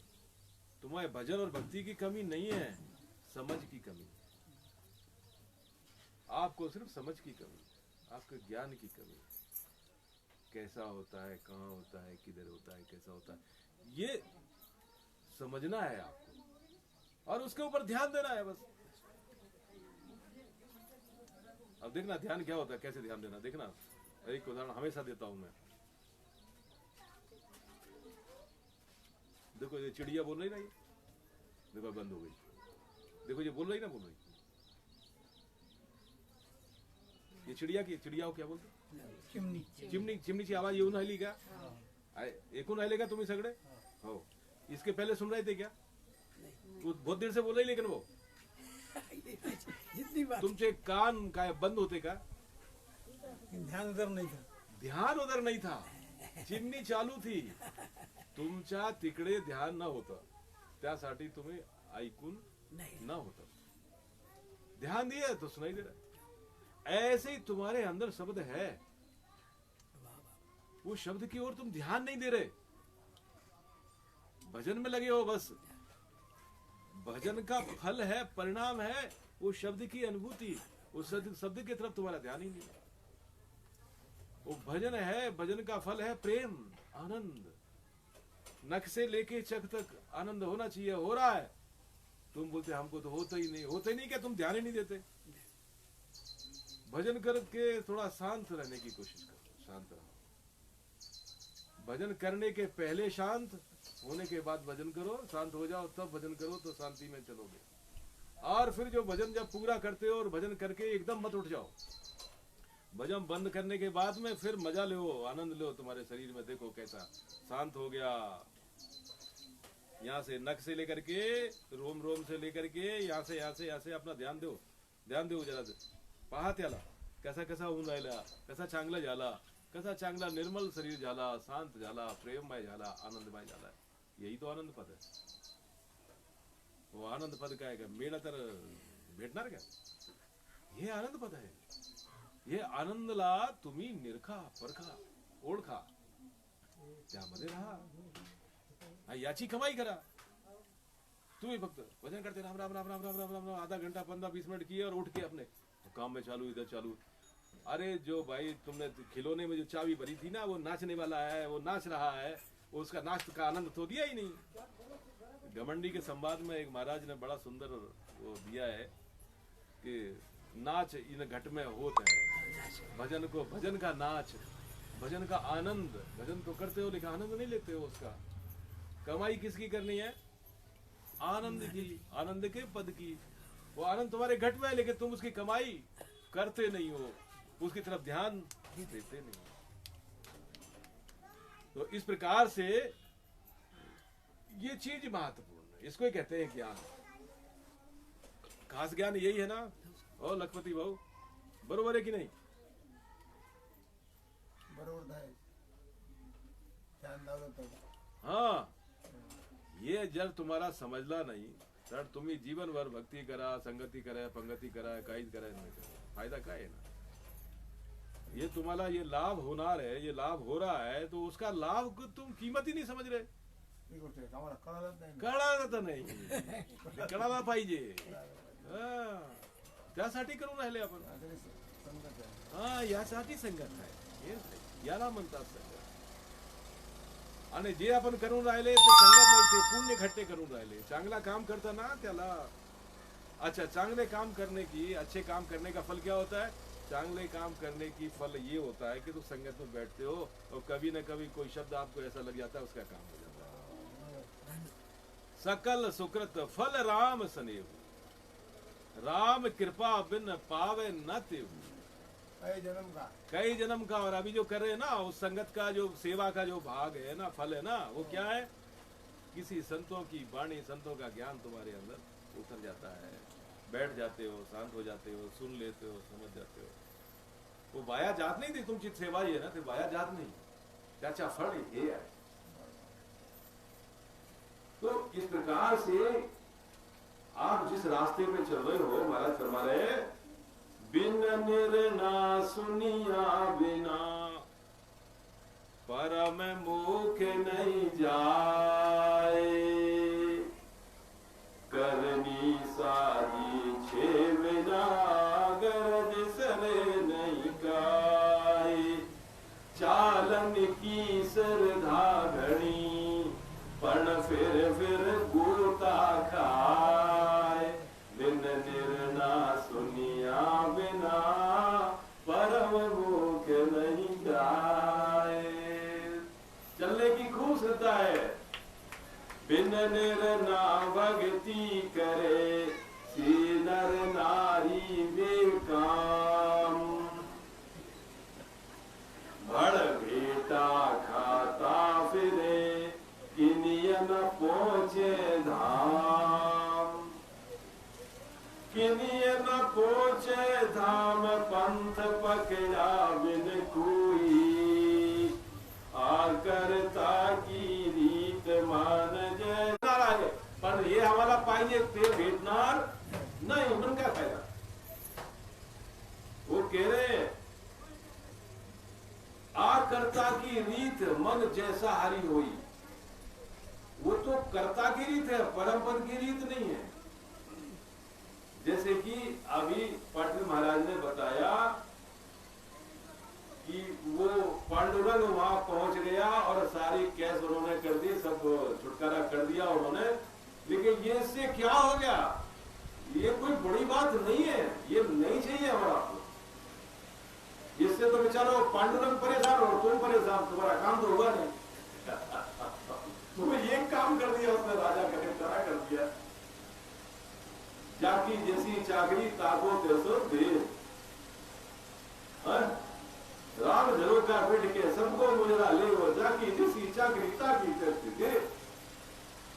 तुम्हारे भजन और भक्ति की कमी नहीं है, समझ की कमी। आपको सिर्फ समझ की कमी, आपके ज्ञान की कमी। कैसा होता है, कहाँ होता है, किधर होता है, कैसा होता है, ये समझना है आपको और उसके ऊपर ध्यान देना है बस। अब देखना ध्यान क्या होता है, कैसे ध्यान देना। देखना एक उदाहरण हमेशा देता हूं मैं। देखो ये चिड़िया बोल रही ना, ये देखो बंद हो गई। देखो ये बोल रही ना, बोल रही। ये चिड़िया को क्या बोलते? चिमनी की आवाज येऊन राहिली का? एकूण राहिले का तुम्ही सगळे? हो। इसके पहले सुन रहे थे क्या? वो बहुत देर से बोल रही, लेकिन वो तुमचे कान काय बंद होते का? ध्यान उधर नहीं था। ध्यान उधर नहीं था, चिमणी चालू थी, तुमच्या तिकडे ध्यान न होतं, त्यासाठी तुम्ही ऐकून न होतं। ध्यान दिया तो सुनाई दे रहा। ऐसे ही तुम्हारे अंदर शब्द है, वो शब्द की ओर तुम ध्यान नहीं दे रहे, भजन में लगे हो बस। भजन का फल है, परिणाम है वो शब्द की अनुभूति, उस शब्द की तरफ तुम्हारा ध्यान ही नहीं। वो भजन है, भजन का फल है प्रेम, आनंद। नख से लेके चक तक आनंद होना चाहिए, हो रहा है। तुम बोलते हमको तो होता ही नहीं क्या? तुम ध्यान ही नहीं देते। भजन करके थोड़ा शांत रहने की कोशिश करो, शांत रहो। भजन करने के पहले शांत, होने के बाद भजन करो। शांत हो जाओ तब भजन करो, तो शांति में चलोगे। और फिर जो भजन जब पूरा करते हो और भजन करके एकदम मत उठ जाओ। भजन बंद करने के बाद में फिर मजा लो, आनंद लो, तुम्हारे शरीर में देखो कैसा शांत हो गया। यहाँ से नख से लेकर के रोम रोम से लेकर के यहाँ से अपना ध्यान दो जरा पहा त्याला कसा कसा होऊन राहिला, कसा चांगला झाला, कसा चांगला निर्मल शरीर झाला, शांत झाला, प्रेममय झाला, आनंदमय झाला। यही तो आनंद पद है। वो आनंद पद काय का मेळा तर भेटणार का? हे आनंद पद आहे। हे आनंदला तुम्ही निरखा, परखा, ओळखा, त्यामध्ये राहा, याची कमाई करा। तुम्ही फक्त भजन करते राम राम राम राम राम राम राम आधा घंटा 15-20 मिनट किए और उठ के अपने काम में चालू, इधर चालू। अरे जो भाई तुमने खिलौने में जो चाबी भरी थी ना, वो नाचने वाला है, वो नाच रहा है, उसका नाच का आनंद तो दिया ही नहीं। घमंडी के संवाद में एक महाराज ने बड़ा सुंदर वो दिया है कि नाच इन घट में होता है, भजन को, भजन का नाच, भजन का आनंद, भजन तो करते हो लेकिन आनंद नहीं लेते हो उसका। कमाई किसकी करनी है? आनंद की, आनंद के पद की। वो आनंद तुम्हारे घट में है लेकिन तुम उसकी कमाई करते नहीं हो, उसकी तरफ ध्यान देते नहीं। तो इस प्रकार से ये चीज महत्वपूर्ण है, इसको ही कहते हैं ज्ञान। खास ज्ञान यही है ना। और लखपति भाऊ बरोबर है कि नहीं? बरोबर है, ध्यान दाव तो। हाँ, ये जर तुम्हारा समजला नाही तर तुम्ही जीवनभर भक्ती करा, संगती करा, पंगती करा, काहीच करायचं नाही, फायदा काय आहे ना। ये तुम्हाला ये लाभ होणार है, ये लाभ हो रहा है, तो उसका लाभ को तुम कीमत ही नहीं समझ रहे। कळालं नाही, कळायला पाहिजे। त्यासाठी करून राहिले आपण। हा, यासाठी संगत आहे, याला म्हणतात संगत। आणि जे आपण करून राहिले ते संगत नाही, ते पुण्य खट्टे करून राहिले। चांगला काम करताना त्याला अच्छा, चांगले काम करने की, अच्छे काम करने का फल क्या होता है? चांगले काम करने की फल ये होता है कि तुम संगत में बैठते हो और कभी न कभी कोई शब्द आपको ऐसा लग जाता है, उसका काम हो जाता है। सकल सुकृत फल राम सनेहु, राम कृपा बिन पावे न तेहु। कई जन्म का। और अभी जो कर रहे हैं ना, उस संगत का जो सेवा का जो भाग है ना, फल है ना, वो क्या है? किसी संतों की वाणी, संतों का ज्ञान तुम्हारे अंदर उतर जाता है, बैठ जाते हो, शांत हो जाते हो, सुन लेते हो, समझ जाते हो। वो वाया जात नहीं थी तुमची सेवा ही है ना, ते वाया जात नहीं, त्याचा फळ हे आहे। तो इस प्रकार से आप जिस रास्ते पे चल रहे हो, महाराज फरमा रहे, बिन निर्ना सुनिया बिना परम मुख नहीं जाए, करनी सारी छे बिना गरज सरे नहीं गाए, चालन की सरधा घड़ी पण फिर गोता खाए, बिन निर्ना सुनिया बिना परम मुख नहीं जाए। चलने की खूब श्रद्धा है, बिन निर्ना भक्ति करे, श्री नर नारी बेकाम, भड़ बेटा खाता फिरे, किनियन पहुंचे धाम, किनियन पहुंचे धाम, पंथ पकड़ा बिन कोई, आकरता की रीत मान जय। पण हे आम्हाला पाहिजे ते भेटणार नाही, म्हणून काय फायदा? वो कह रहे आकर्ता की रीत मन जैसा हरि होई। वो तो कर्ता की रीत है, परमपद की रीत नहीं है। जैसे कि अभी पाटिल महाराज ने बताया कि वो पांडुरंग वहां पहुंच गया और सारी कैस उन्होंने कर दी, सब छुटकारा कर दिया उन्होंने। लेकिन ये इससे क्या हो गया? ये कोई बड़ी बात नहीं है, ये नहीं चाहिए हमारा। इससे तो बेचारा पांडुरंग परेशान हो, तुम परेशान, तुम्हारा काम तो होगा नहीं। तुम्हें ये काम कर दिया उसने, राजा का निपटारा कर दिया। जाकी जैसी चाकरी ताको तेसो दे। राम जरो का बैठ के सबको मुजरा ले वो जाकी जैसी चाकरी ताकी तेसो दे।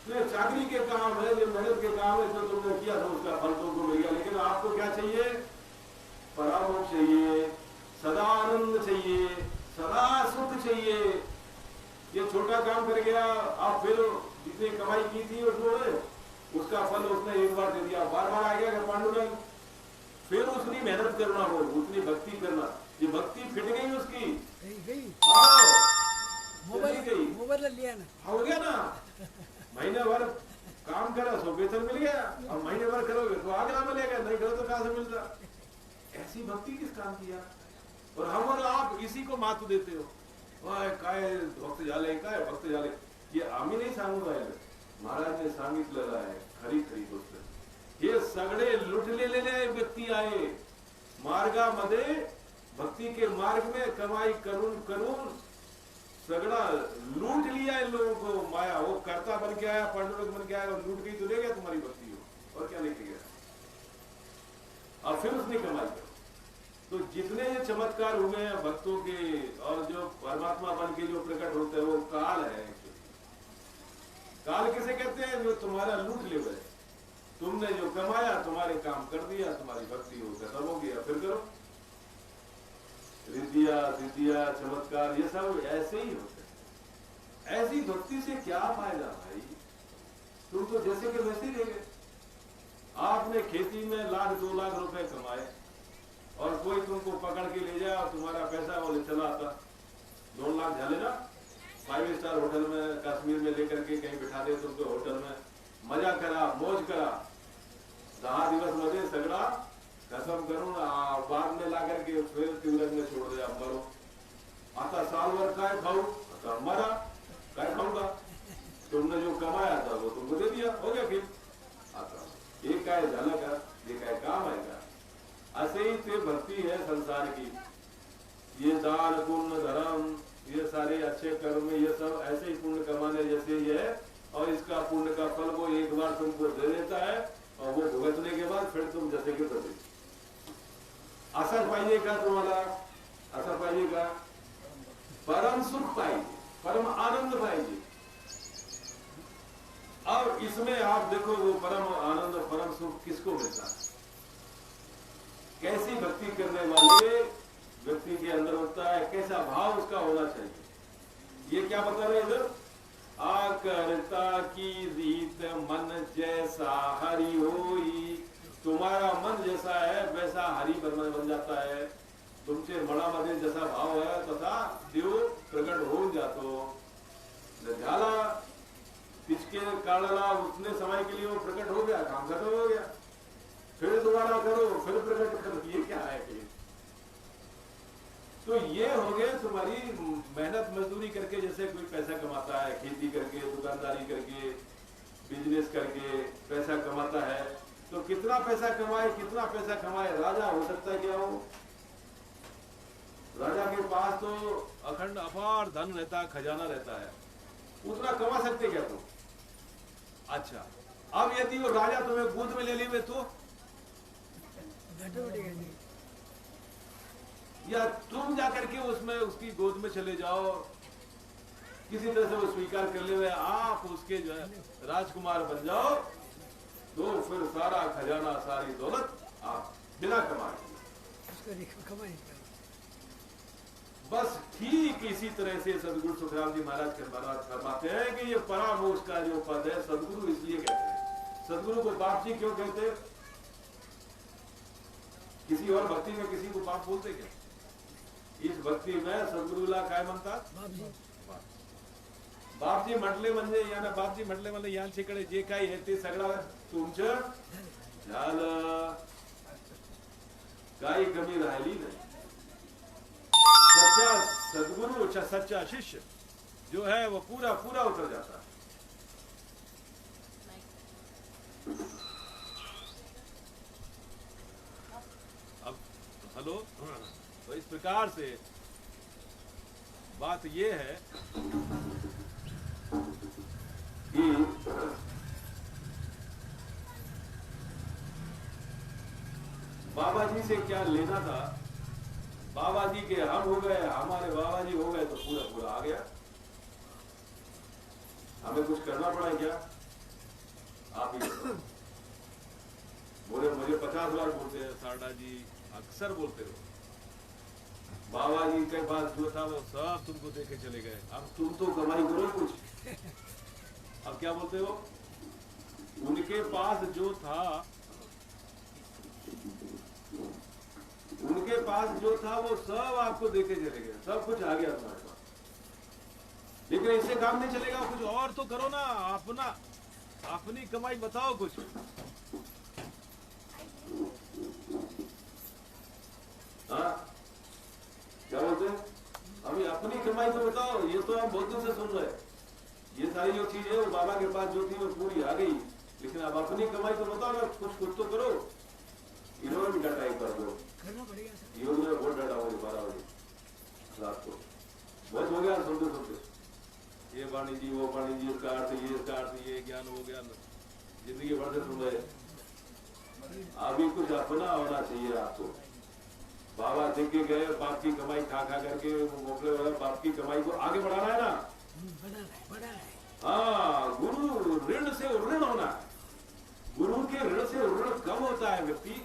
तो चाकरी के काम है, जो मेहनत के काम है, जो तुमने किया था उसका फल तुमको मिल गया। लेकिन आपको क्या चाहिए? परामोक्ष चाहिए, सदा आनंद चाहिए, सदा सुख चाहिए। ये छोटा काम कर गया, आप फिर जितनी कमाई की थी उसका फल उसने एक बार दे दिया, बार बार आ गया पांडुरंग। फिर उसकी मेहनत करना हो, उतनी भक्ति करना। ये भक्ति फिट गई उसकी, मोबाइल लिया ना, हो गया ना। महीने भर काम करा सो वेतन मिल गया, अब महीने भर करोगे तो आगरा मिलेगा, नहीं करो तो कहां से मिलता। ऐसी भक्ति किस काम की यार? और हम और आप इसी को महत्व देते हो। काय भक्त झाले, काय भक्त झाले, ये आम्ही नाही सांगू राहिले, महाराज ने सांगितलेलं आहे खरी खरी गोष्ट। हे सगळे लुटलेले व्यक्ती आहे मार्गामध्ये, भक्ति के मार्ग में कमाई करून करून सगड़ा लूट लिया इन लोगों को माया। वो कर्ता बन के आया, पांडुरंग बन के आया और लूट गई तो ले गया तुम्हारी भक्ति हो, और क्या लेके गया? और फिर उसने कमाई कर। तो जितने ये चमत्कार हुए हैं भक्तों के, और जो परमात्मा बन के जो प्रकट होते हैं, वो काल है। काल किसे कहते हैं? जो तुम्हारा लूट ले गए, तुमने जो कमाया तुम्हारे काम कर दिया, तुम्हारी भक्ति हो खत्म हो गया, फिर करो। रिद्धिया सिद्धिया चमत्कार ये सब ऐसे ही होते हैं। ऐसी भक्ति से क्या फायदा भाई? तुम तो जैसे कि वैसे ही रह गए। आपने खेती में 1,00,000 2 लाख रुपए कमाए और कोई तुमको पकड़ के ले जाए और तुम्हारा पैसा वो चला आता 2 लाख झाले ना, 5 स्टार होटल में कश्मीर में लेकर के कहीं बिठा दे तुमको होटल में, मजा करा, मौज करा, 10 दिवस मध्ये सगळा कसम करून बाद में ला करके फिर तिवरंग में छोड़ दिया, मरो। आता सालभर काय खाऊ? आता मरा, काय खाऊंगा? तुमने जो कमाया था वो तुमको दे दिया, हो गया फिर। आता ये काय झालं का? ये काय काम आहे का? ऐसे ही ते भक्ति है संसार की। ये दान पुण्य धर्म, ये सारे अच्छे कर्म, ये सब ऐसे ही पुण्य कमाने जैसे ही है, और इसका पुण्य का फल वो एक बार तुमको दे देता है, और वो भुगतने के बाद फिर तुम जैसे के तैसे। असर पाहिजे का तुम्हाला? असर पाहिजे का? परम सुख पाहिजे, परम आनंद पाहिजे। और इसमें आप देखो वो परम आनंद, परम सुख किसको मिलता है? कैसी भक्ति करने वाले व्यक्ति के अंदर होता है, कैसा भाव उसका होना चाहिए। ये क्या बता रहे इधर? आकर्ता की रीत मन जैसा हरि होई। तुम्हारा मन जैसा है वैसा हरि बन जाता है। तुमचे मनामध्ये जसा भाव है तसा देव प्रकट होऊन जातो। झाला तिचके काळाला उतने समय के लिए वो प्रकट हो गया, काम खत्म हो गया, फिर दोबारा करो, फिर प्रकट करो। ये क्या है कि? तो ये हो गए तुम्हारी मेहनत मजदूरी करके, जैसे कोई पैसा कमाता है, खेती करके, दुकानदारी करके, बिजनेस करके पैसा कमाता है। तो कितना पैसा कमाए, कितना पैसा कमाए, राजा हो सकता है क्या हो? राजा के पास तो अखंड अपार धन रहता है, खजाना रहता है, उतना कमा सकते क्या तुम? अच्छा, अब यदि वो राजा तुम्हें गोद में ले ली तो, या तुम जाकर के उसमें उसकी गोद में चले जाओ, किसी तरह से वो स्वीकार कर ले, आप उसके जो है राजकुमार बन जाओ, तो फिर सारा खजाना, सारी दौलत आप बिना कमाए। बस ठीक इसी तरह से सदगुरु सुखराम जी महाराज फरमाते हैं कि ये परामोक्ष का जो पद है, सदगुरु इसलिए कहते हैं। सदगुरु को बाप जी क्यों कहते? किसी और भक्ति में किसी को बाप बोलते क्या? इस भक्ति में सदगुरुला काय म्हणतात? बापजी म्हटले म्हणजे याना बापजी म्हटले म्हणजे यांच्याकडे जे काही आहे ते सगळं तुमचं झालं, काही कमी राहिली नहीं। सच्चा सदगुरु, सच्चा शिष्य जो है वो पूरा पूरा उतर जाता है। अब हेलो, तो इस प्रकार से बात ये है बाबा जी से क्या लेना था? बाबा जी के हम हो गए, हमारे बाबा जी हो गए तो पूरा पूरा आ गया। हमें कुछ करना पड़ा क्या? आप ही बताओ। बोले मुझे 50 बार बोलते हैं सारडा जी, अक्सर बोलते हो बाबा जी के पास जो था वो सब तुमको दे के चले गए, अब तुम तो कमाई करो कुछ। अब क्या बोलते हो? उनके पास जो था, उनके पास जो था वो सब आपको दे के चले गए, सब कुछ आ गया तुम्हारे पास। लेकिन इससे काम नहीं चलेगा, कुछ और तो करो ना, अपना अपनी कमाई बताओ कुछ। हाँ क्या बोलते हैं? अभी अपनी कमाई तो बताओ। ये तो हम बहुत दिन से सुन रहे हैं, ये सारी जो चीज है वो बाबा के पास जो थी वो पूरी आ गई, लेकिन अब अपनी कमाई तो बताओ ना, कुछ तो करो। इन्होंने भी डाटा एक कर दो, करना पड़ेगा सर। योगी ने बहुत डाटा मुझे 12 बजे रात को, बहुत हो गया सुनते सुनते। ये वाणी जी, वो वाणी जी, इसका अर्थ ये, इसका अर्थ ये, ज्ञान हो गया, जिंदगी भर से सुन रहे। अभी कुछ अपना होना चाहिए आपको। बाबा देख के गए, बाप की कमाई खा खा करके मोकले वाला, बाप की कमाई को आगे बढ़ाना है ना। बढ़ा है। हाँ, गुरु ऋण से ऋण होना है। गुरु के ऋण से ऋण कब होता है व्यक्ति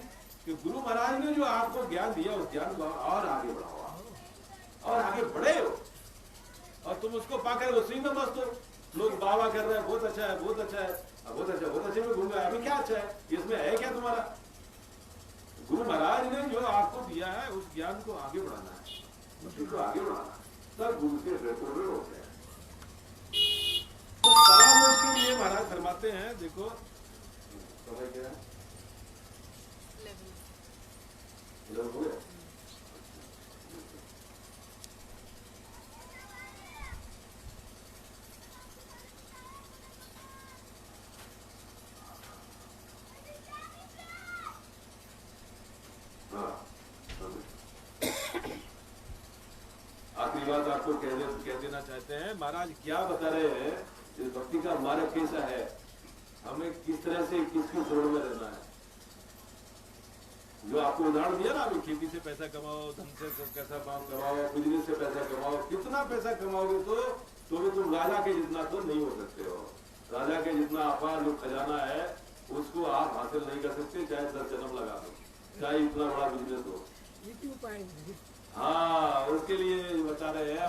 कि गुरु महाराज ने जो आपको ज्ञान दिया उस ज्ञान को और आगे बढ़ाओ और आगे बढ़े हो, और तुम उसको पाकर उसी में मस्त हो। लोग बाबा कर रहे हैं, बहुत अच्छा है, बहुत अच्छा है, बहुत अच्छा, बहुत अच्छे में घूम गए, अभी क्या अच्छा है, इसमें है क्या तुम्हारा? गुरु महाराज ने जो आपको दिया है उस ज्ञान को आगे बढ़ाना है, उसी को आगे बढ़ाना है, तब गुरु के ऋण होते हैं। तो परामर्श के लिए महाराज फरमाते हैं, देखो समय क्या है, 11 हो गया। आखिरी बात आपको कह देना चाहते हैं, महाराज क्या बता रहे हैं, इस भक्ति का मार्ग कैसा है, हमें किस तरह से किसकी शरण में रहना है। जो आपको उदाहरण दिया ना, अभी खेती से पैसा कमाओ, धन से कैसा कमाओ, बिजनेस से पैसा कमाओ, कितना पैसा कमाओगे तो भी तुम राजा के जितना तो नहीं हो सकते हो। राजा के जितना अपार जो खजाना है उसको आप हासिल नहीं कर सकते, चाहे 10 जन्म लगा दो, चाहे इतना बड़ा बिजनेस हो। हाँ, उसके लिए बता रहे हैं।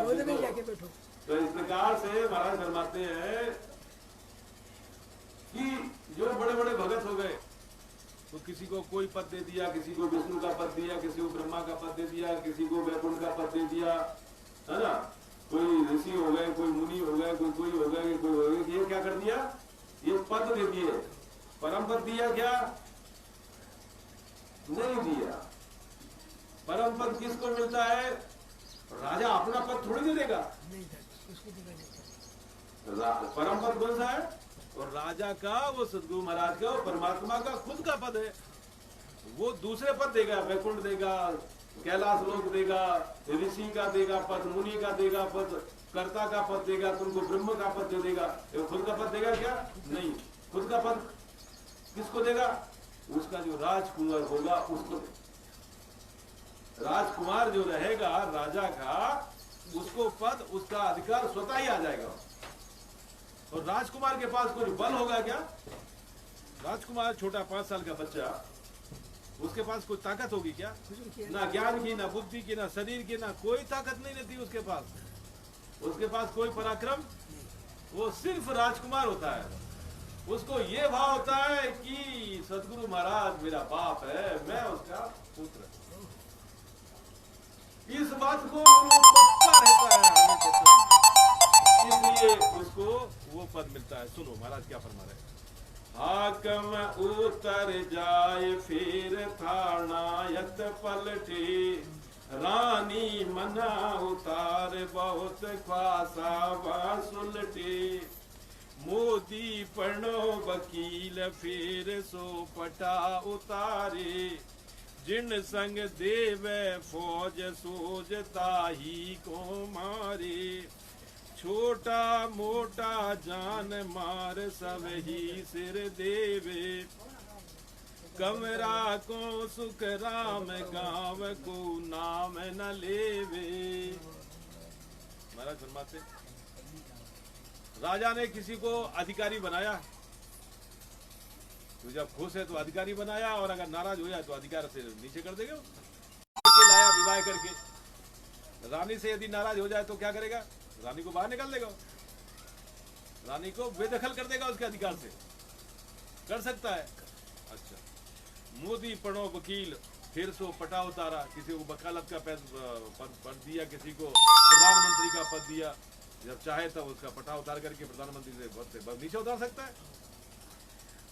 तो इस प्रकार से महाराज फरमाते हैं कि जो बड़े बड़े भगत हो गए, तो किसी को कोई पद दे दिया, किसी को विष्णु का पद दिया, किसी को ब्रह्मा का पद दे दिया, किसी को वैकुंठ का पद दे दिया, है ना, कोई ऋषि हो गए, कोई मुनि हो गए, कोई हो गए, कोई हो गए। ये क्या कर दिया, ये पद दे दिए, परम पद दिया क्या? नहीं दिया। परम पद किसको मिलता है? राजा अपना पद थोड़ी दे देगा, परम पद कौन सा है? और राजा का, वो सदगुरु महाराज का, वो परमात्मा का खुद का पद है। वो दूसरे पद देगा, वैकुंठ देगा, कैलाश लोक देगा, ऋषि का देगा पद, मुनि का देगा पद, कर्ता का पद देगा, तुमको ब्रह्म का पद दे देगा। खुद का पद देगा क्या? नहीं। खुद का पद किसको देगा? उसका जो राजकुमार होगा उसको देगा। राजकुमार जो रहेगा राजा का, उसको पद, उसका अधिकार स्वतः ही आ जाएगा। और राजकुमार के पास कोई बल होगा क्या? राजकुमार छोटा 5 साल का बच्चा, उसके पास कोई ताकत होगी क्या? ना ज्ञान की, ना बुद्धि की, ना शरीर की, ना कोई ताकत नहीं रहती उसके पास। उसके पास कोई पराक्रम, वो सिर्फ राजकुमार होता है। उसको ये भाव होता है कि सदगुरु महाराज मेरा बाप है, मैं उसका पुत्र। इस बात को पक्का रहता है, इसलिए उसको वो पद मिलता है। सुनो महाराज क्या फरमा रहे हैं। हाकम उतर जाए फिर थानायत पलटे, रानी मना उतार बहुत ख्वासा बासुलटे, मोदी पढ़ो वकील फिर सो पटा उतारे, जिन संग देव फौज सोजता ही को मारे, छोटा मोटा जान मार सब ही सिर देवे, कमरा को सुख राम गाँव को नाम न लेवे। महाराज फरमाते राजा ने किसी को अधिकारी बनाया, तो जब खुश है तो अधिकारी बनाया, और अगर नाराज हो जाए तो अधिकार से नीचे कर देगा। लाया विवाह करके, रानी से यदि नाराज हो जाए तो क्या करेगा? रानी को बाहर निकाल देगा, रानी को बेदखल कर देगा, उसके अधिकार से कर सकता है। अच्छा, मोदी पढ़ो वकील फिर सो पटा उतारा, किसी को वकालत का पद दिया, किसी को प्रधानमंत्री का पद दिया, जब चाहे तब उसका पटा उतार करके प्रधानमंत्री से पद से नीचे उतार सकता है।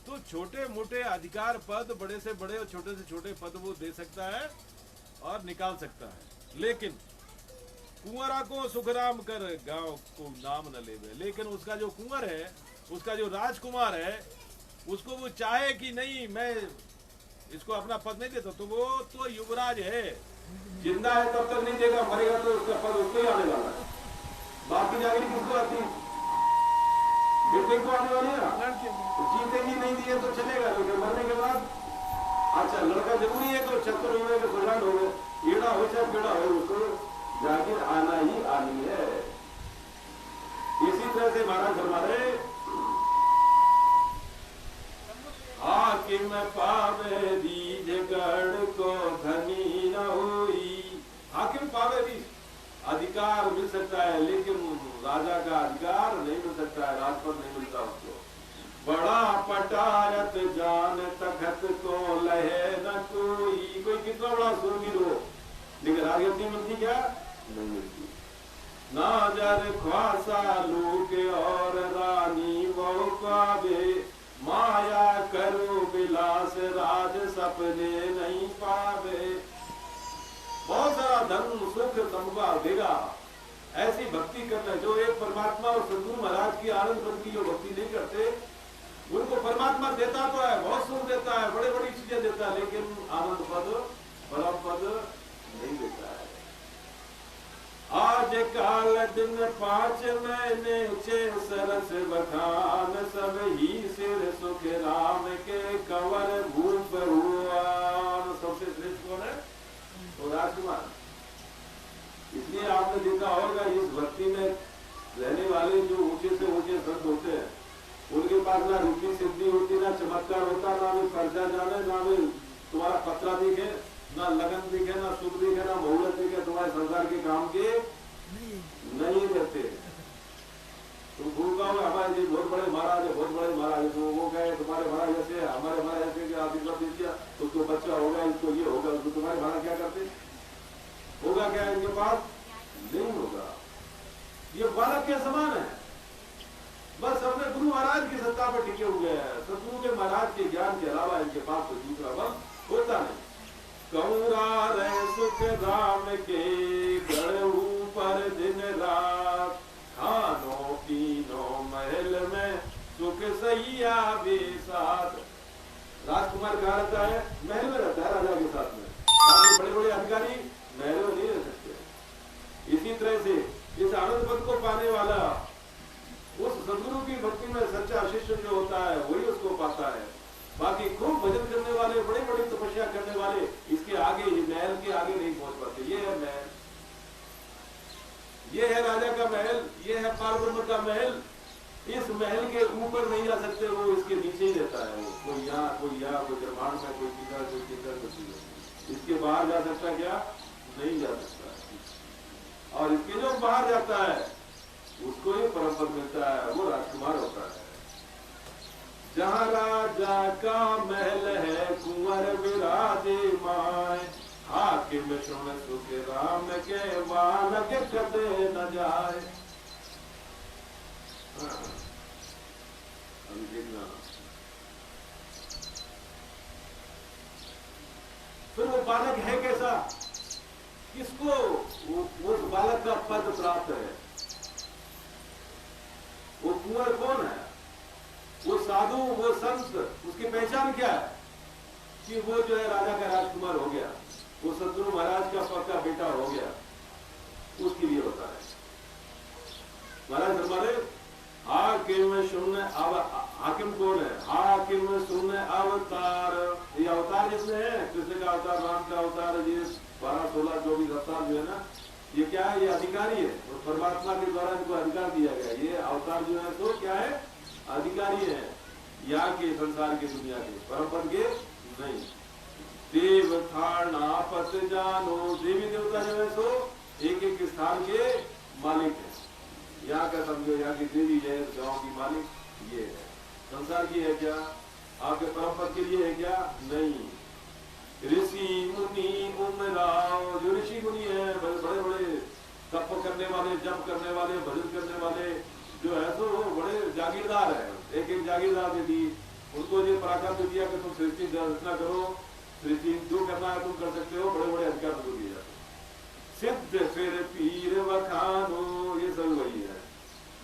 तो छोटे मोटे अधिकार पद, बड़े से बड़े और छोटे से छोटे पद वो दे सकता है और निकाल सकता है। लेकिन कुंवरा को सुखराम कर गांव को नाम न लेवे। लेकिन उसका जो कुंवर है, उसका जो राजकुमार है, उसको वो चाहे कि नहीं मैं इसको अपना पद नहीं देता, तो वो तो युवराज है, जिंदा है तब तक नहीं देगा, मरेगा तो उसका पद उसको ही आने वाला है। बाकी जागीर किसको आती? बेटे को आने वाली है ना। जीतेगी नहीं दिए तो चलेगा, लेकिन मरने के बाद अच्छा लड़का जरूरी है तो 76 हो गए, 60 हो गए, ईड़ा हो चाहे पेड़ा हो, उसको जागीर आना ही आनी है। इसी तरह से महाराज फरमा रहे हाकिम पावे दीज गढ़ को धनी न हुई। हाकिम पावे दीज, अधिकार मिल सकता है, लेकिन राजा का अधिकार नहीं मिल सकता है, राजपद नहीं मिलता उसको। बड़ा पटारत जान तखत को लहे न कोई। कोई कितना बड़ा सूरवीर हो, लेकिन राजगद्दी मिलती क्या? नहीं मिलती। ना जर ख्वासा लूक और रानी वो पावे, माया करो विलास राज सपने नहीं पावे। बहुत सारा धन सुख तमगा देगा, ऐसी भक्ति करना जो एक परमात्मा और सद्गुरु महाराज की आनंद पद की जो भक्ति नहीं करते, उनको परमात्मा देता तो है, बहुत सुख देता है, बड़े बड़ी चीजें देता है, लेकिन आनंद पद परम पद नहीं देता है। आज काल दिन 5 महीने 6 सरस बखान, सब ही सिर सुख राम के कंवर भूप हुआ। सबसे श्रेष्ठ कौन है? तो राजकुमार। इसलिए आपने देखा होगा इस भक्ति में रहने वाले जो ऊंचे से ऊंचे संत होते हैं, उनके पास ना रुचि सिद्धि होती, ना चमत्कार होता, ना वे खर्चा जाने, ना वे तुम्हारा पत्रा दिखे, ना लगन दिखे, ना सुख दिखे, ना मुहूर्त दिखे, तुम्हारे संसार के काम के नहीं रहते। तुम भूल होगा हमारे जी बहुत बड़े महाराज है, बहुत बड़े महाराज है, तो वो कहे तुम्हारे महाराज ऐसे, हमारे महाराज ऐसे, आप इतना दे दिया तो उसको बच्चा होगा, इसको ये होगा, उसको तुम्हारे महाराज क्या करते होगा? क्या इनके पास नहीं होगा। ये बालक के समान है, बस अपने गुरु महाराज की सत्ता पर टिके हुए हैं। सतगुरु के महाराज के ज्ञान के अलावा इनके पास कोई दूसरा बल होता नहीं। कौरा रहे सुख राम के गढ़ पर दिन रात, खानो पीनो महल में सुख सैया बेसात। राजकुमार कहाँ रहता है? महल में रहता है, राजा के साथ में। बाकी बड़े बड़े अधिकारी महल में नहीं रह सकते। इसी तरह से इस आनंद पद को पाने वाला उस सद्गुरु की भक्ति में सच्चा शिष्य जो होता है वही उसको पाता है। बाकी खूब भजन करने वाले, बड़ी बड़ी तपस्या करने वाले इसके आगे, महल के आगे नहीं पहुंच पाते। ये है महल, ये है राजा का महल, ये है पारब्रह्म का महल। इस महल के ऊपर नहीं जा सकते, वो इसके नीचे ही रहता है। वो कोई यहाँ, कोई यहाँ, कोई ब्रह्मांड में, कोई किधर, कोई किधर, कोई इसके बाहर जा सकता क्या? नहीं जा सकता। और इसके जो बाहर जाता है उसको ही परम पद मिलता है, वो राजकुमार होता है। जहाँ राजा का महल है कुंवर विराजे माए, हाकिम सुन सुख राम के बालक कदे न जाए। फिर वो बालक है कैसा? किसको उस बालक का पद प्राप्त है? वो कुंवर कौन है? वो साधु, वो संत, उसकी पहचान क्या है? कि वो जो है राजा का राजकुमार हो गया, वो सतगुरु महाराज का पक्का बेटा हो गया, उसके लिए होता है। महाराज हमारे हाकिम सुन, अब हाकिम कौन है? हाकिम सुन अवतार, ये अवतार जिसमें है, कृष्ण का अवतार, राम का अवतार, ये 12, 16, 24 अवतार जो है ना, ये क्या है? ये अधिकारी है, और परमात्मा के द्वारा इनको अधिकार दिया गया। ये अवतार जो है तो क्या है? अधिकारी है यहाँ के संसार के, दुनिया के, परम पद के नहीं। देव थाना पत जानो, देवी देवता जो है सो एक एक स्थान के मालिक है। यहाँ का समझो, यहाँ की देवी है, गांव की मालिक ये है। संसार की है क्या? आपके परम पद के लिए है क्या? नहीं। ऋषि मुनि उमराव, जो ऋषि मुनि है, बड़े बड़े तप करने वाले, जप करने वाले, भजन करने वाले जो है तो वो बड़े जागीरदार है। एक एक जागीरदार दे दी उनको, ये पराक्रम दिया कि तुम सृष्टि रचना करो, सृष्टि जो करना है तुम कर सकते हो, बड़े बड़े अधिकार तुमको दिए जाते। सिद्ध फिर पीर वखानो, ये सब वही है।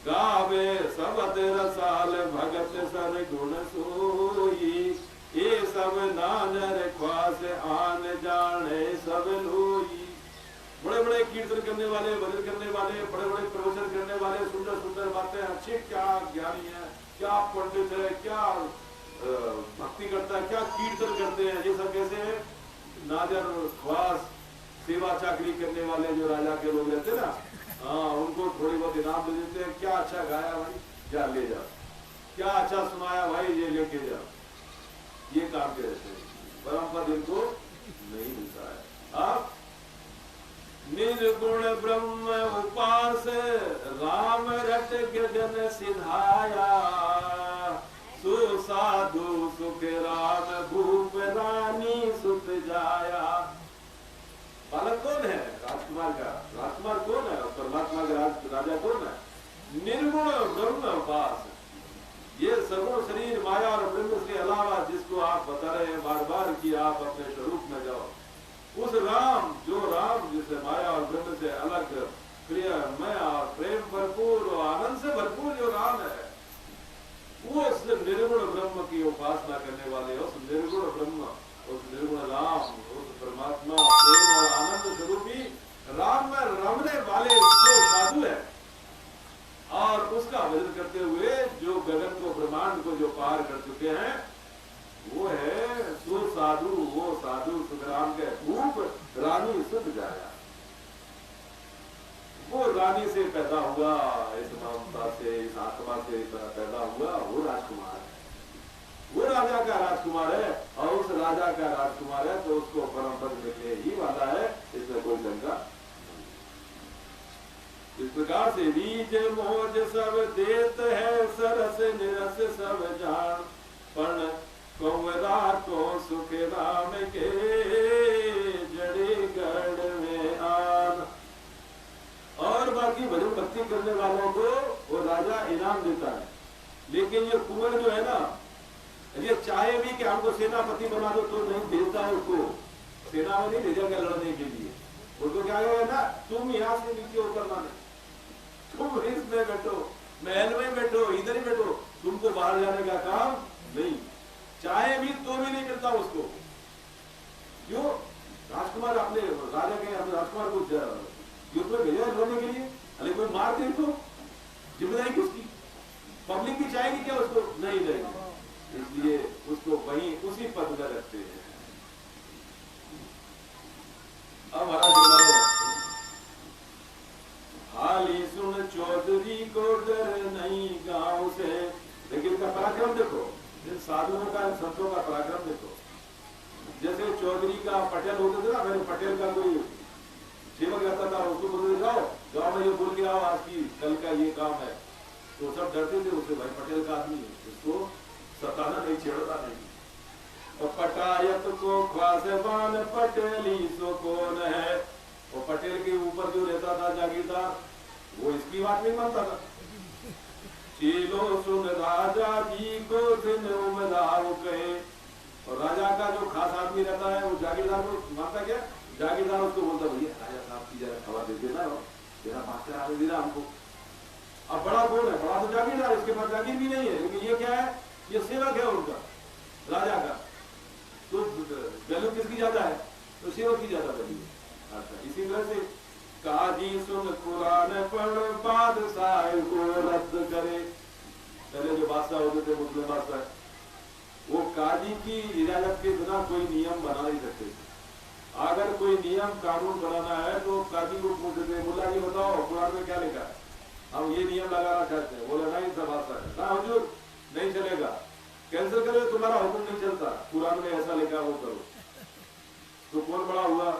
गावे सब रसाल भगत सर गुण सोई, ये सब नानर ख्वास आन जाने सब लोई। बड़े बड़े कीर्तन करने वाले, भजन करने वाले, बड़े बड़े प्रवचन करने वाले, सुंदर सुंदर बातें, अच्छे क्या ज्ञानी है, क्या पंडित है, क्या भक्ति करता है, क्या कीर्तन करते हैं, ये सब कैसे है? नाजर ख्वास, सेवा चाकरी करने वाले जो राजा के लोग रहते ना, हाँ, उनको थोड़ी बहुत इनाम दे देते हैं। क्या अच्छा गाया भाई, जा ले जा, क्या अच्छा सुनाया भाई, ये लेके जा, ये काम के रहते हैं। परम पद इनको नहीं मिलता है। आप निर्गुण ब्रह्म उपास, राम रट गगन सिधाया, सु साधु सुख राम भूप रानी सुत जाया। बालक कौन है? राजकुमार का। राजकुमार कौन है? परमात्मा का राजा कौन है? निर्गुण ब्रह्म उपास, ये सगुण शरीर माया और ब्रह्म के अलावा जिसको आप बता रहे हैं बार बार कि आप अपने स्वरूप में जाओ, उस राम, जो राम जिसे माया और ब्रह्म से अलग प्रियमय और प्रेम भरपूर और आनंद से भरपूर जो राम है, वो उस निर्गुण ब्रह्म की उपासना करने वाले, उस निर्गुण ब्रह्म, उस निर्गुण राम, उस परमात्मा प्रेम और आनंद स्वरूपी राम में रमने वाले जो साधु है, और उसका भजन करते हुए जो गगन को, ब्रह्मांड को जो पार कर चुके हैं, वो है सो साधु, वो साधु सुखराम के भूप रानी सुध जाया। वो रानी से पैदा हुआ, इस ममता से, इस आत्मा से पैदा हुआ, वो राजकुमार है, वो राजा का राजकुमार है, और उस राजा का राजकुमार है तो उसको परम पद मिलने ही वाला है, इसमें कोई शंका। इस प्रकार से बीज मोज सब देत है, सरस निरस सब जान, पण कौरा को सुख राम के जड़े गढ़ में आन। और बाकी भजन भक्ति करने वालों को वो राजा इनाम देता है, लेकिन ये कुंवर जो है ना, ये चाहे भी कि हमको सेनापति बना दो तो नहीं भेजता है उसको, सेना में नहीं भेजेगा लड़ने के लिए। उसको क्या है ना, तुम यहाँ से नीचे उतरना नहीं, तुम इसमें बैठो, महल में बैठो, इधर ही बैठो, तुमको बाहर जाने का काम नहीं। चाहे भी तो भी नहीं मिलता उसको। क्यों? राजकुमार अपने राजा के, अपने राजकुमार को युद्ध में भेजा लड़ने के लिए, अरे कोई मार दे तो जिम्मेदारी किसकी? पब्लिक भी चाहेगी क्या उसको? नहीं रहेगी, इसलिए उसको वहीं उसी पद में रखते हैं। अब हाली सुन चौधरी को डर नहीं गांव से, लेकिन इनका पराक्रम देखो, इन साधुओं का, इन संतों का पराक्रम देखो। जैसे चौधरी का पटेल होते थे ना, मैंने पटेल का कोई सेवक रहता था, उसको बोलते जाओ गाँव में ये बोल के आओ, आज की कल का ये काम है, तो सब डरते थे उससे, भाई पटेल का आदमी है, उसको सताना नहीं, छेड़ता नहीं। और पटायत को ख्वासबान पटेली सो कौन है, और पटेल के ऊपर जो रहता था जागीरदार, वो इसकी बात नहीं मानता था। चेलो सुन राजा जी को दिन उमराव कहे, और राजा का जो खास आदमी रहता है वो जागीरदार को मानता क्या? जागीरदार उसको बोलता, भैया राजा साहब की जरा खबर दे देना, तेरा मास्टर आने देना हमको। अब बड़ा कौन है? बड़ा तो जागीरदार, इसके पास जागीर भी नहीं है, लेकिन ये क्या है? ये सेवक है उनका, राजा का। तो वैल्यू किसकी ज्यादा है? तो सेवक की ज्यादा वैल्यू है। अच्छा, इसी तरह से काजी सुन कुरान पढ़, बादशाह को रद्द करे, पहले जो बादशाह होते थे मुस्लिम बादशाह, वो काजी की इजाजत के बिना कोई नियम बना नहीं सकते थे। अगर कोई नियम कानून बनाना है तो काजी को पूछते थे, मुल्ला जी बताओ कुरान में क्या लिखा है, हम ये नियम लगाना चाहते हैं। बोले नहीं सब बादशाह है, ना हुजूर नहीं चलेगा, कैंसिल करो, तुम्हारा हुक्म नहीं चलता, कुरान में ऐसा लिखा वो करो। तो कौन बड़ा हुआ,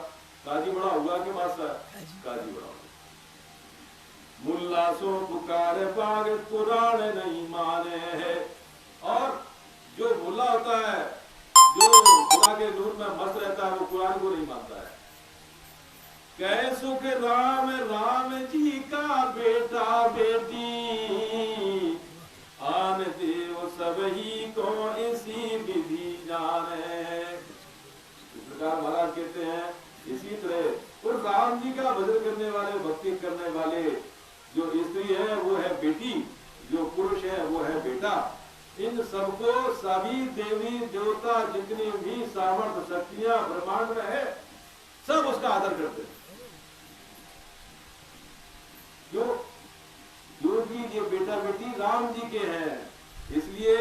काजी बड़ा हुआ कि बादशाह? काजी बड़ा हुआ। मुल्ला सो पुकारे बाग कुरान नहीं माने है। और जो मुल्ला होता है, जो खुदा के नूर में मस्त रहता है, वो कुरान को नहीं मानता है। कैसो के राम राम जी का बेटा बेटी, आन देव सब ही को इसी विधि जाने। इस प्रकार महाराज कहते हैं, इसी तरह और राम जी का भजन करने वाले, भक्ति करने वाले, जो स्त्री है वो है बेटी, जो पुरुष है वो है बेटा। इन सबको सभी देवी देवता जितनी भी सामर्थ्य शक्तियां ब्रह्मांड में है, सब उसका आदर करते हैं। क्यों? क्योंकि ये बेटा बेटी राम जी के हैं, इसलिए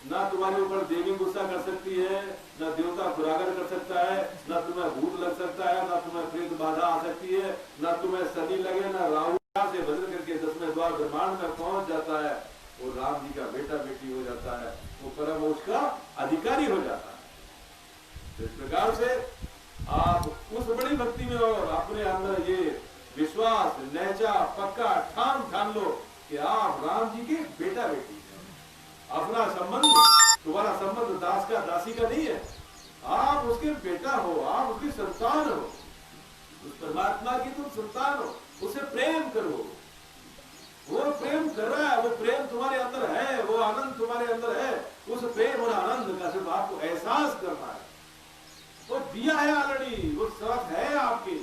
ना तुम्हारे ऊपर देवी गुस्सा कर सकती है, ना देवता खुरागर कर सकता है, ना तुम्हें भूत लग सकता है, ना तुम्हें प्रेत बाधा आ सकती है, ना तुम्हें शनि लगे, ना राहु से भजन करके 10वें द्वार ब्रह्मांड में पहुंच जाता है, वो राम जी का बेटा बेटी हो जाता है, वो परम मोक्ष का अधिकारी हो जाता है। इस प्रकार से आप उस बड़ी भक्ति में और अपने अंदर ये विश्वास नैचा पक्का ठान लो कि आप राम जी के बेटा बेटी हैं। अपना संबंध, तुम्हारा संबंध दास का दासी का नहीं है, आप उसके बेटा हो, आप उसकी संतान हो, उस परमात्मा की तुम संतान हो, उसे प्रेम करो। वो प्रेम कर रहा है, वो प्रेम तुम्हारे अंदर है, वो आनंद तुम्हारे अंदर है, उस प्रेम और आनंद का सिर्फ आपको एहसास करना है। वो दिया है ऑलरेडी, वो साथ है आपके,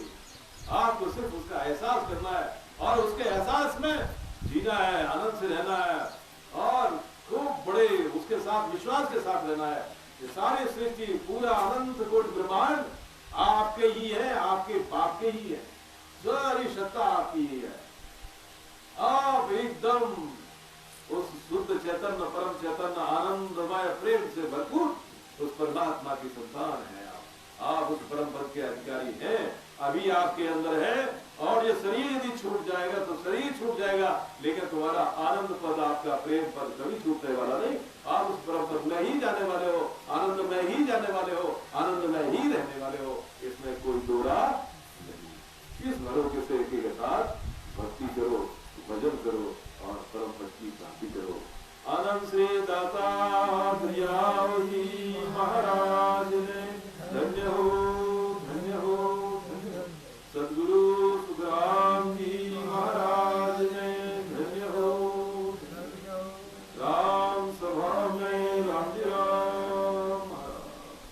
आपको सिर्फ उसका एहसास करना है और उसके एहसास में जीना है, आनंद से रहना है और खूब बड़े उसके साथ विश्वास के साथ रहना है। ये सारी सृष्टि, पूरा अनंत कोटि ब्रह्मांड आपके ही है, आपके बाप के ही है, सारी सत्ता आपकी ही है। आप एकदम उस शुद्ध चैतन्य, परम चैतन्य, आनंदमय प्रेम से भरपूर उस परमात्मा की संतान है। आप उस परम पद के अधिकारी हैं, अभी आपके अंदर है। और ये शरीर यदि छूट जाएगा तो शरीर छूट जाएगा, लेकिन तुम्हारा आनंद पद, आपका प्रेम पद कभी छूटने वाला नहीं। आप उस परम पद में ही जाने वाले हो, आनंद में ही जाने वाले हो, आनंद में ही रहने वाले हो, इसमें कोई दो राह नहीं। इस भरोसे के साथ